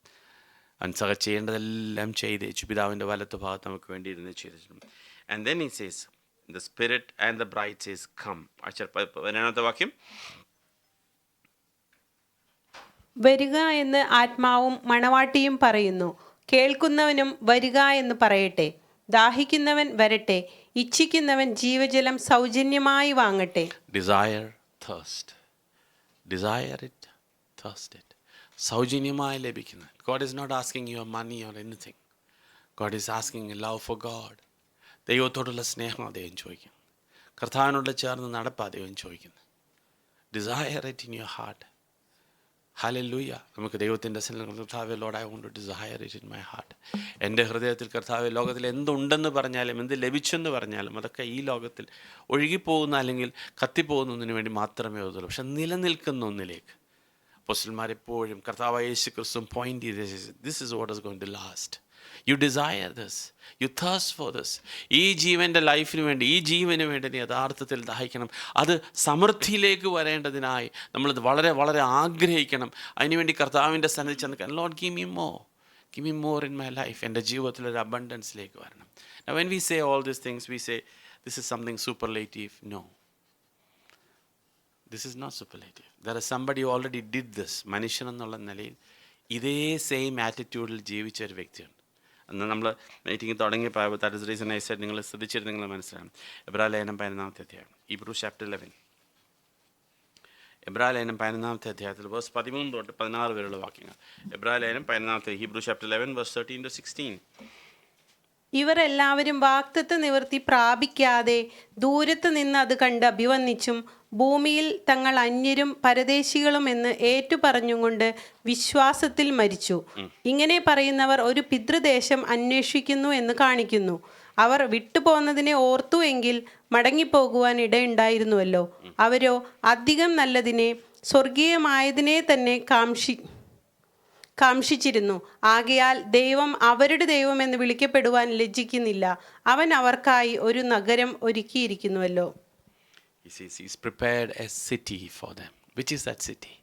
അവൻ സഹ ചെയ്യേണ്ടതെല്ലാം ചെയ്തേച്ചു, പിതാവിൻ്റെ വലത്ത് ഭാഗത്ത് നമുക്ക് വേണ്ടി ഇരുന്ന് ചെയ്തിട്ടുണ്ട്. And then he says, the spirit and the bride says, come. 11ാമത്തെ വാക്യം, വരിക എന്ന് ആത്മാവും മണവാട്ടിയും പറയുന്നു. കേൾക്കുന്നവനും വരിക എന്ന് പറയട്ടെ. ദാഹിക്കുന്നവൻ വരട്ടെ. ഇച്ഛിക്കുന്നവൻ ജീവജലം സൗജന്യമായി വാങ്ങട്ടെ. desire, thirst. Desire it, thirst it. സൗജന്യമായി ലഭിക്കുന്നത്. God is not asking you money or anything. God is asking a love for God. ദൈവത്തോടുള്ള സ്നേഹം അദ്ദേഹം ചോദിക്കും. കർത്താവിനോട് ചേർന്ന് നടപ്പ് അദ്ദേഹം ചോദിക്കുന്നു. Desire it in your heart. Hallelujah. നമുക്ക് ദൈവത്തിൻ്റെ കർത്താവേ, Lord, I want to desire it in my heart. എൻ്റെ ഹൃദയത്തിൽ കർത്താവേ, ലോകത്തിൽ എന്തുണ്ടെന്ന് പറഞ്ഞാലും എന്ത് ലഭിച്ചെന്ന് പറഞ്ഞാലും അതൊക്കെ ഈ ലോകത്തിൽ ഒഴുകിപ്പോകുന്ന അല്ലെങ്കിൽ കത്തിപ്പോകുന്നതിന് വേണ്ടി മാത്രമേ ഉള്ളൂ. പക്ഷെ നിലനിൽക്കുന്ന ഒന്നിലേക്ക് അപ്പോസ്തലന്മാരെപ്പോഴും കർത്താവായ യേശു ക്രിസ്തു പോയിന്റ് ചെയ്ത്, this is what is going to last. You desire this, you thirst for this. ഈ ജീവൻ്റെ ലൈഫിന് വേണ്ടി, ഈ ജീവന് വേണ്ടി നീ യഥാർത്ഥത്തിൽ ദാഹിക്കണം. അത് സമൃദ്ധിയിലേക്ക് വരേണ്ടതിനായി നമ്മൾ വളരെ വളരെ ആഗ്രഹിക്കണം. അതിനുവേണ്ടി കർത്താവിൻ്റെ സന്നിധി ചെന്ന്, Lord give me more in my life. എൻ്റെ ജീവിതത്തിലൊരു അബണ്ടൻസിലേക്ക് വരണം. Now when we say all these things, we say this is something superlative. No, this is not superlative. There is somebody who already did this. മനുഷ്യൻ എന്നുള്ള നിലയിൽ ഇതേ same ആറ്റിറ്റ്യൂഡിൽ ജീവിച്ച ഒരു വ്യക്തിയുണ്ട്. അന്ന് നമ്മൾ മീറ്റിംഗ് തുടങ്ങിയപ്പോൾ that is reason I said, നിങ്ങൾ ശ്രദ്ധിച്ചിട്ട് നിങ്ങൾ മനസ്സിലാവും. എബ്രായ ലേഖനം 11-ാമത്തെ അധ്യായം, Hebrews chapter 11. എബ്രായ ലേഖനം 11-ാമത്തെ അധ്യായത്തിൽ വേഴ്സ് 13 തൊട്ട് 16 വരെയുള്ള വാക്യങ്ങൾ. എബ്രായ ലേഖനം 11-ാമത്തെ, Hebrews chapter 11 verse 13 to 16. ഇവർ എല്ലാവരും വാഗ്ദത്ത നിവൃത്തി പ്രാപിക്കാതെ ദൂരത്ത് നിന്ന് അത് കണ്ട് അഭിവന്ദിച്ചും ഭൂമിയിൽ തങ്ങൾ അന്യരും പരദേശികളും എന്ന് ഏറ്റുപറഞ്ഞുകൊണ്ട് വിശ്വാസത്തിൽ മരിച്ചു. ഇങ്ങനെ പറയുന്നവർ ഒരു പിതൃദേശം അന്വേഷിക്കുന്നു എന്ന് കാണിക്കുന്നു. അവർ വിട്ടുപോന്നതിനെ ഓർത്തു എങ്കിൽ മടങ്ങിപ്പോകുവാൻ ഇടയുണ്ടായിരുന്നുവല്ലോ. അവരോ അധികം നല്ലതിനെ, സ്വർഗീയമായതിനെ തന്നെ കാംക്ഷിച്ചിരുന്നു. ആകയാൽ ദൈവം അവരുടെ ദൈവം എന്ന് വിളിക്കപ്പെടുവാൻ ലജ്ജിക്കുന്നില്ല. അവൻ അവർക്കായി ഒരു നഗരം ഒരുക്കിയിരിക്കുന്നുവല്ലോ. He says he's prepared a city for them. Which is that city?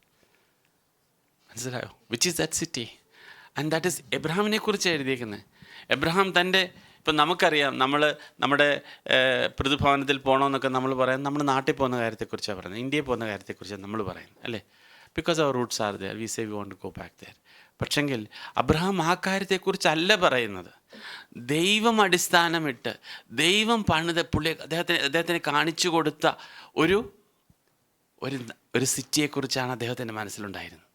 മനസ്സിലായോ? Which is that city? And that is എബ്രഹാമിനെ കുറിച്ച് എഴുതിയിരിക്കുന്നത്. എബ്രഹാം തൻ്റെ, ഇപ്പം നമുക്കറിയാം, നമ്മുടെ പ്രതിഭവനത്തിൽ പോകണമെന്നൊക്കെ നമ്മൾ പറയാം, നമ്മുടെ നാട്ടിൽ പോകുന്ന കാര്യത്തെക്കുറിച്ചാണ് പറയുന്നത്, ഇന്ത്യയിൽ പോകുന്ന കാര്യത്തെക്കുറിച്ചാണ് നമ്മൾ പറയുന്നത്, അല്ലേ? Because our roots are there, we say we want to go back there. പക്ഷെങ്കിൽ അബ്രഹാം ആ കാര്യത്തെക്കുറിച്ചല്ല പറയുന്നത്. ദൈവം അടിസ്ഥാനമിട്ട് ദൈവം പണിത അദ്ദേഹത്തിന് കാണിച്ചു കൊടുത്ത ഒരു സിറ്റിയെക്കുറിച്ചാണ് അദ്ദേഹത്തിൻ്റെ മനസ്സിലുണ്ടായിരുന്നത്.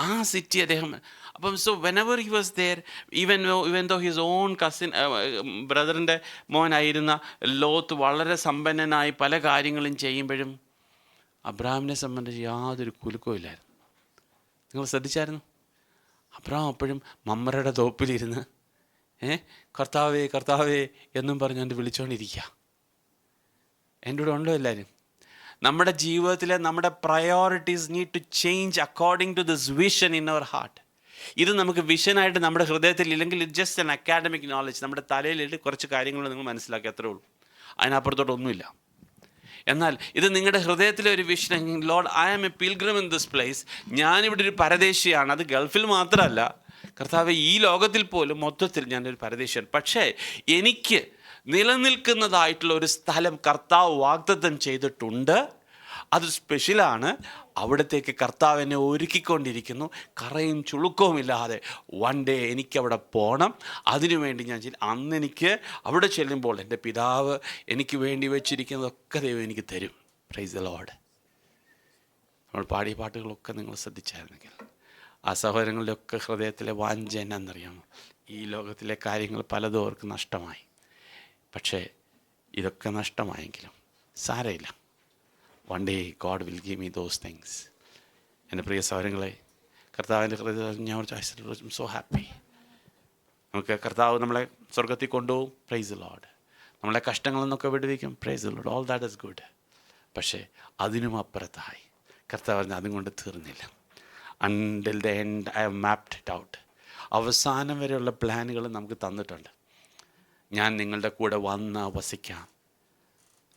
ആ സിറ്റി അദ്ദേഹം, അപ്പം so whenever he was there, even though his own cousin ബ്രദറിൻ്റെ മോനായിരുന്ന ലോത്ത് വളരെ സമ്പന്നനായി പല കാര്യങ്ങളും ചെയ്യുമ്പോഴും അബ്രഹാമിനെ സംബന്ധിച്ച് യാതൊരു കുലുക്കവും ഇല്ലായിരുന്നു. നിങ്ങൾ ശ്രദ്ധിച്ചായിരുന്നു? അബ്രഹാം അപ്പോഴും മമ്മറയുടെ തോപ്പിലിരുന്ന് കർത്താവേ കർത്താവേ എന്നും പറഞ്ഞുകൊണ്ട് വിളിച്ചുകൊണ്ടിരിക്കുക. എൻ്റെ കൂടെ ഉണ്ടോ എല്ലാവരും? നമ്മുടെ ജീവിതത്തിലെ നമ്മുടെ priorities need to change according to this vision in our heart. ഇത് നമുക്ക് വിഷനായിട്ട് നമ്മുടെ ഹൃദയത്തിൽ ഇല്ലെങ്കിൽ it just an academic knowledge. നമ്മുടെ തലയിലിട്ട് കുറച്ച് കാര്യങ്ങൾ നിങ്ങൾ മനസ്സിലാക്കി, അത്രേ ഉള്ളൂ. അതിനപ്പുറത്തോട്ടൊന്നുമില്ല. എന്നാൽ ഇത് നിങ്ങളുടെ ഹൃദയത്തിലെ ഒരു vision, Lord I am a pilgrim in this place. ഞാനിവിടെ ഒരു പരദേശിയാണ്. അത് ഗൾഫിൽ മാത്രമല്ല, കർത്താവ് ഈ ലോകത്തിൽ പോലും മൊത്തത്തിൽ ഞാനൊരു പരദേശിയാണ്. പക്ഷേ എനിക്ക് നിലനിൽക്കുന്നതായിട്ടുള്ള ഒരു സ്ഥലം കർത്താവ് വാഗ്ദത്തം ചെയ്തിട്ടുണ്ട്. അത് സ്പെഷ്യലാണ്. അവിടത്തേക്ക് കർത്താവ് എന്നെ ഒരുക്കിക്കൊണ്ടിരിക്കുന്നു. കറയും ചുളുക്കവും ഇല്ലാതെ വൺ ഡേ എനിക്കവിടെ പോകണം. അതിനുവേണ്ടി ഞാൻ അന്ന് എനിക്ക് അവിടെ ചെല്ലുമ്പോൾ എൻ്റെ പിതാവ് എനിക്ക് വേണ്ടി വെച്ചിരിക്കുന്നതൊക്കെ ദൈവം എനിക്ക് തരും. Praise the Lord. നമ്മൾ പാടിയ പാട്ടുകളൊക്കെ നിങ്ങൾ ശ്രദ്ധിച്ചായിരുന്നെങ്കിൽ ആ സഹോദരങ്ങളുടെയൊക്കെ ഹൃദയത്തിലെ വാഞ്ച എന്നറിയാമോ? ഈ ലോകത്തിലെ കാര്യങ്ങൾ പലതും അവർക്ക് നഷ്ടമായി. പക്ഷേ ഇതൊക്കെ നഷ്ടമായെങ്കിലും സാരമില്ല. One day God will give me those things. എൻ്റെ പ്രിയ സഹോദരങ്ങളെ, കർത്താവിൻ്റെ ഹൃദയം ഞാൻ സോ ഹാപ്പി. നമുക്ക് കർത്താവ് നമ്മളെ സ്വർഗത്തിൽ കൊണ്ടുപോകും, പ്രൈസ് ദി ലോർഡ്. നമ്മളെ കഷ്ടങ്ങളിൽ നിന്നൊക്കെ വിടുവിക്കും, praise the Lord. All that is good. പക്ഷേ അതിനും അപ്പുറത്തായി കർത്താവ് പറഞ്ഞാൽ അതും കൊണ്ട് തീർന്നില്ല. Until the end I have mapped it out. അവസാനം വരെയുള്ള പ്ലാനുകൾ നമുക്ക് തന്നിട്ടുണ്ട്. ഞാൻ നിങ്ങളുടെ കൂടെ വന്ന് വസിക്കാം,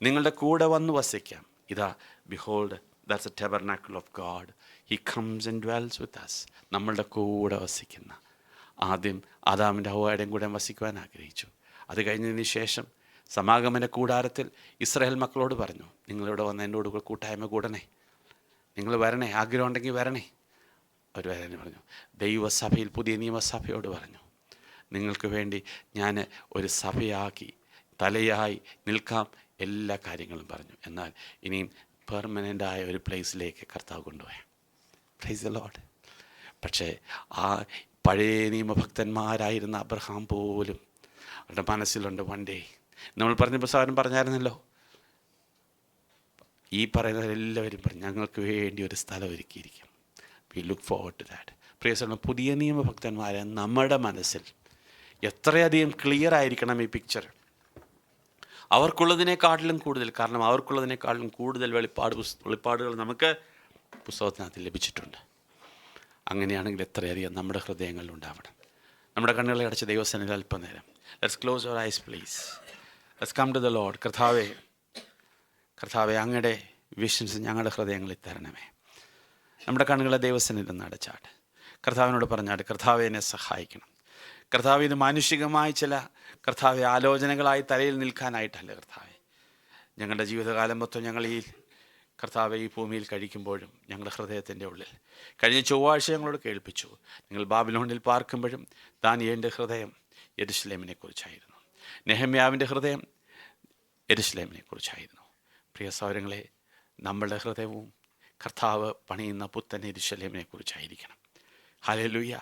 നിങ്ങളുടെ കൂടെ വന്ന് വസിക്കാം. ഇതാ, behold that's a tabernacle of God. He comes and dwells with us. നമ്മളുടെ കൂടെ വസിക്കുന്ന, ആദ്യം ആദാമിൻ്റെ ഹവ്വയുടെയും കൂടെ വസിക്കുവാൻ ആഗ്രഹിച്ചു. അത് കഴിഞ്ഞതിന് ശേഷം സമാഗമന കൂടാരത്തിൽ ഇസ്രായേൽ മക്കളോട് പറഞ്ഞു, നിങ്ങളിവിടെ വന്ന് എന്നോട് കൂട്ടായ്മ കൂടണേ, നിങ്ങൾ വരണേ, ആഗ്രഹം ഉണ്ടെങ്കിൽ വരണേ. അവർ വരാൻ പറഞ്ഞു. ദൈവസഭയിൽ, പുതിയ നിയമസഭയോട് പറഞ്ഞു, നിങ്ങൾക്ക് വേണ്ടി ഞാൻ ഒരു സഭയാക്കി തലയായി നിൽക്കാം, എല്ലാ കാര്യങ്ങളും പറഞ്ഞു. എന്നാൽ ഇനിയും പെർമനൻ്റായ ഒരു പ്ലേസിലേക്ക് കർത്താവ് കൊണ്ടുപോയി. Praise the Lord. പക്ഷേ ആ പഴയ നിയമഭക്തന്മാരായിരുന്ന അബ്രഹാം പോലും അവരുടെ മനസ്സിലുണ്ട് വൺ ഡേ. നമ്മൾ പറഞ്ഞപ്പോൾ സാധനം പറഞ്ഞായിരുന്നല്ലോ, ഈ പറയുന്നവരെല്ലാവരും പറഞ്ഞു ഞങ്ങൾക്ക് വേണ്ടി ഒരു സ്ഥലം ഒരുക്കിയിരിക്കും. We look forward to that. പ്രിയ സഹോദരൻ, പുതിയ നിയമഭക്തന്മാരെ നമ്മുടെ മനസ്സിൽ എത്രയധികം ക്ലിയർ ആയിരിക്കണം ഈ പിക്ചർ. അവർക്കുള്ളതിനേക്കാട്ടിലും കൂടുതൽ, കാരണം അവർക്കുള്ളതിനേക്കാളും കൂടുതൽ വെളിപ്പാടുകൾ നമുക്ക് പുസ്തകത്തിനകത്ത് ലഭിച്ചിട്ടുണ്ട്. അങ്ങനെയാണെങ്കിൽ എത്രയധികം നമ്മുടെ ഹൃദയങ്ങളിൽ ഉണ്ടാവണം. നമ്മുടെ കണ്ണുകളെ അടച്ച ദൈവസന്നിധിയിൽ അല്പനേരം let's close your eyes please. Let's come to the Lord. കർത്താവേ, അങ്ങയുടെ വിഷൻസ് ഞങ്ങളുടെ ഹൃദയങ്ങളിൽ തരണമേ. നമ്മുടെ കണ്ണുകളെ ദൈവസന്നിധിയിൽ നിന്ന് അടച്ചാട്ട് കർത്താവിനോട് പറഞ്ഞാട്ട്, കർത്താവെ എന്നെ സഹായിക്കണം. കർത്താവ്, ഇത് മാനുഷികമായ ചില കർത്താവെ ആലോചനകളായി തലയിൽ നിൽക്കാനായിട്ടല്ല കർത്താവെ. ഞങ്ങളുടെ ജീവിതകാലം മൊത്തം ഞങ്ങൾ ഈ കർത്താവെ ഈ ഭൂമിയിൽ കഴിക്കുമ്പോഴും ഞങ്ങളുടെ ഹൃദയത്തിൻ്റെ ഉള്ളിൽ കഴിഞ്ഞ ചൊവ്വാഴ്ച ഞങ്ങളോട് കേൾപ്പിച്ചു, നിങ്ങൾ ബാബിലോണിൽ പാർക്കുമ്പോഴും ദാനിയേലിൻ്റെ ഹൃദയം യെരുശലേമിനെ കുറിച്ചായിരുന്നു, നെഹമ്യാവിൻ്റെ ഹൃദയം യെരുശലേമിനെ കുറിച്ചായിരുന്നു. പ്രിയ സഹോദരങ്ങളെ, നമ്മളുടെ ഹൃദയവും കർത്താവ് പണിയുന്ന പുത്തൻ യെരുശലേമിനെ കുറിച്ചായിരിക്കണം. ഹല്ലേലൂയ.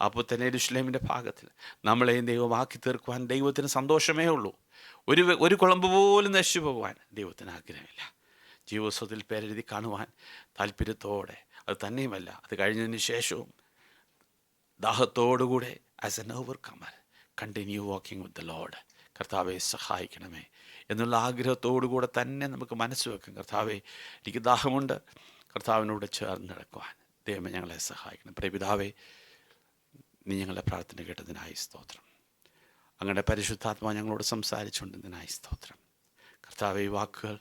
ആ പുത്തൻ യെരുശലേമിൻ്റെ ഭാഗത്തിൽ നമ്മളെയും ദൈവമാക്കി തീർക്കുവാൻ ദൈവത്തിന് സന്തോഷമേ ഉള്ളൂ. ഒരു കുളമ്പ് പോലും നശിച്ചു പോകുവാൻ ദൈവത്തിന് ആഗ്രഹമില്ല. ജീവിതത്തിൽ പേരെഴുതി കാണുവാൻ താല്പര്യത്തോടെ, അത് തന്നെയുമല്ല അത് കഴിഞ്ഞതിന് ശേഷവും ദാഹത്തോടുകൂടെ as an overcomer continue walking with the Lord. കർത്താവെ സഹായിക്കണമേ എന്നുള്ള ആഗ്രഹത്തോടുകൂടെ തന്നെ നമുക്ക് മനസ്സ് വെക്കും. കർത്താവെ, എനിക്ക് ദാഹമുണ്ട്, കർത്താവിനോട് ചേർന്ന് നടക്കുവാൻ ദൈവമേ ഞങ്ങളെ സഹായിക്കണം. പ്രിയപിതാവേ, നീ ഞങ്ങളുടെ പ്രാർത്ഥന കേട്ടതിനായി സ്തോത്രം. അങ്ങയുടെ പരിശുദ്ധാത്മാ ഞങ്ങളോട് സംസാരിച്ചുകൊണ്ടതിനായി സ്തോത്രം. കർത്താവെ, ഈ വാക്കുകൾ,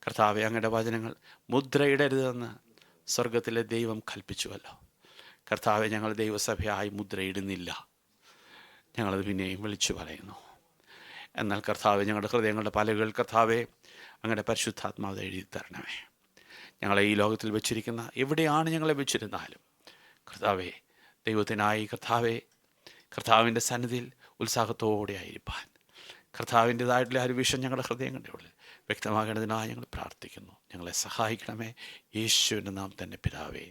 കർത്താവെ, അങ്ങയുടെ വചനങ്ങൾ മുദ്രയിടരുതെന്ന് സ്വർഗത്തിലെ ദൈവം കൽപ്പിച്ചുവല്ലോ. കർത്താവെ, ഞങ്ങൾ ദൈവസഭയായി മുദ്രയിടുന്നില്ല, ഞങ്ങളത് പിന്നെയും വിളിച്ചു പറയുന്നു. എന്നാൽ കർത്താവെ, ഞങ്ങളുടെ ഹൃദയങ്ങളുടെ പലകൾ കർത്താവെ അങ്ങയുടെ പരിശുദ്ധാത്മാവ് എഴുതി തരണമേ. ഞങ്ങളെ ഈ ലോകത്തിൽ വെച്ചിരിക്കുന്ന എവിടെയാണ് ഞങ്ങളെ വെച്ചിരുന്നാലും കർത്താവെ, ദൈവത്തിനായി കർത്താവിൻ്റെ സന്നിധിയിൽ ഉത്സാഹത്തോടെ ആയിരിക്കാൻ കർത്താവിൻ്റെതായിട്ടുള്ള ഒരു വിഷയം ഞങ്ങളുടെ ഹൃദയങ്ങളുടെ ഉള്ളിൽ വ്യക്തമാകേണ്ടതിനായി ഞങ്ങൾ പ്രാർത്ഥിക്കുന്നു. ഞങ്ങളെ സഹായിക്കണമേ. യേശുവിൻ്റെ നാമത്തിൽ തന്നെ പിതാവേ,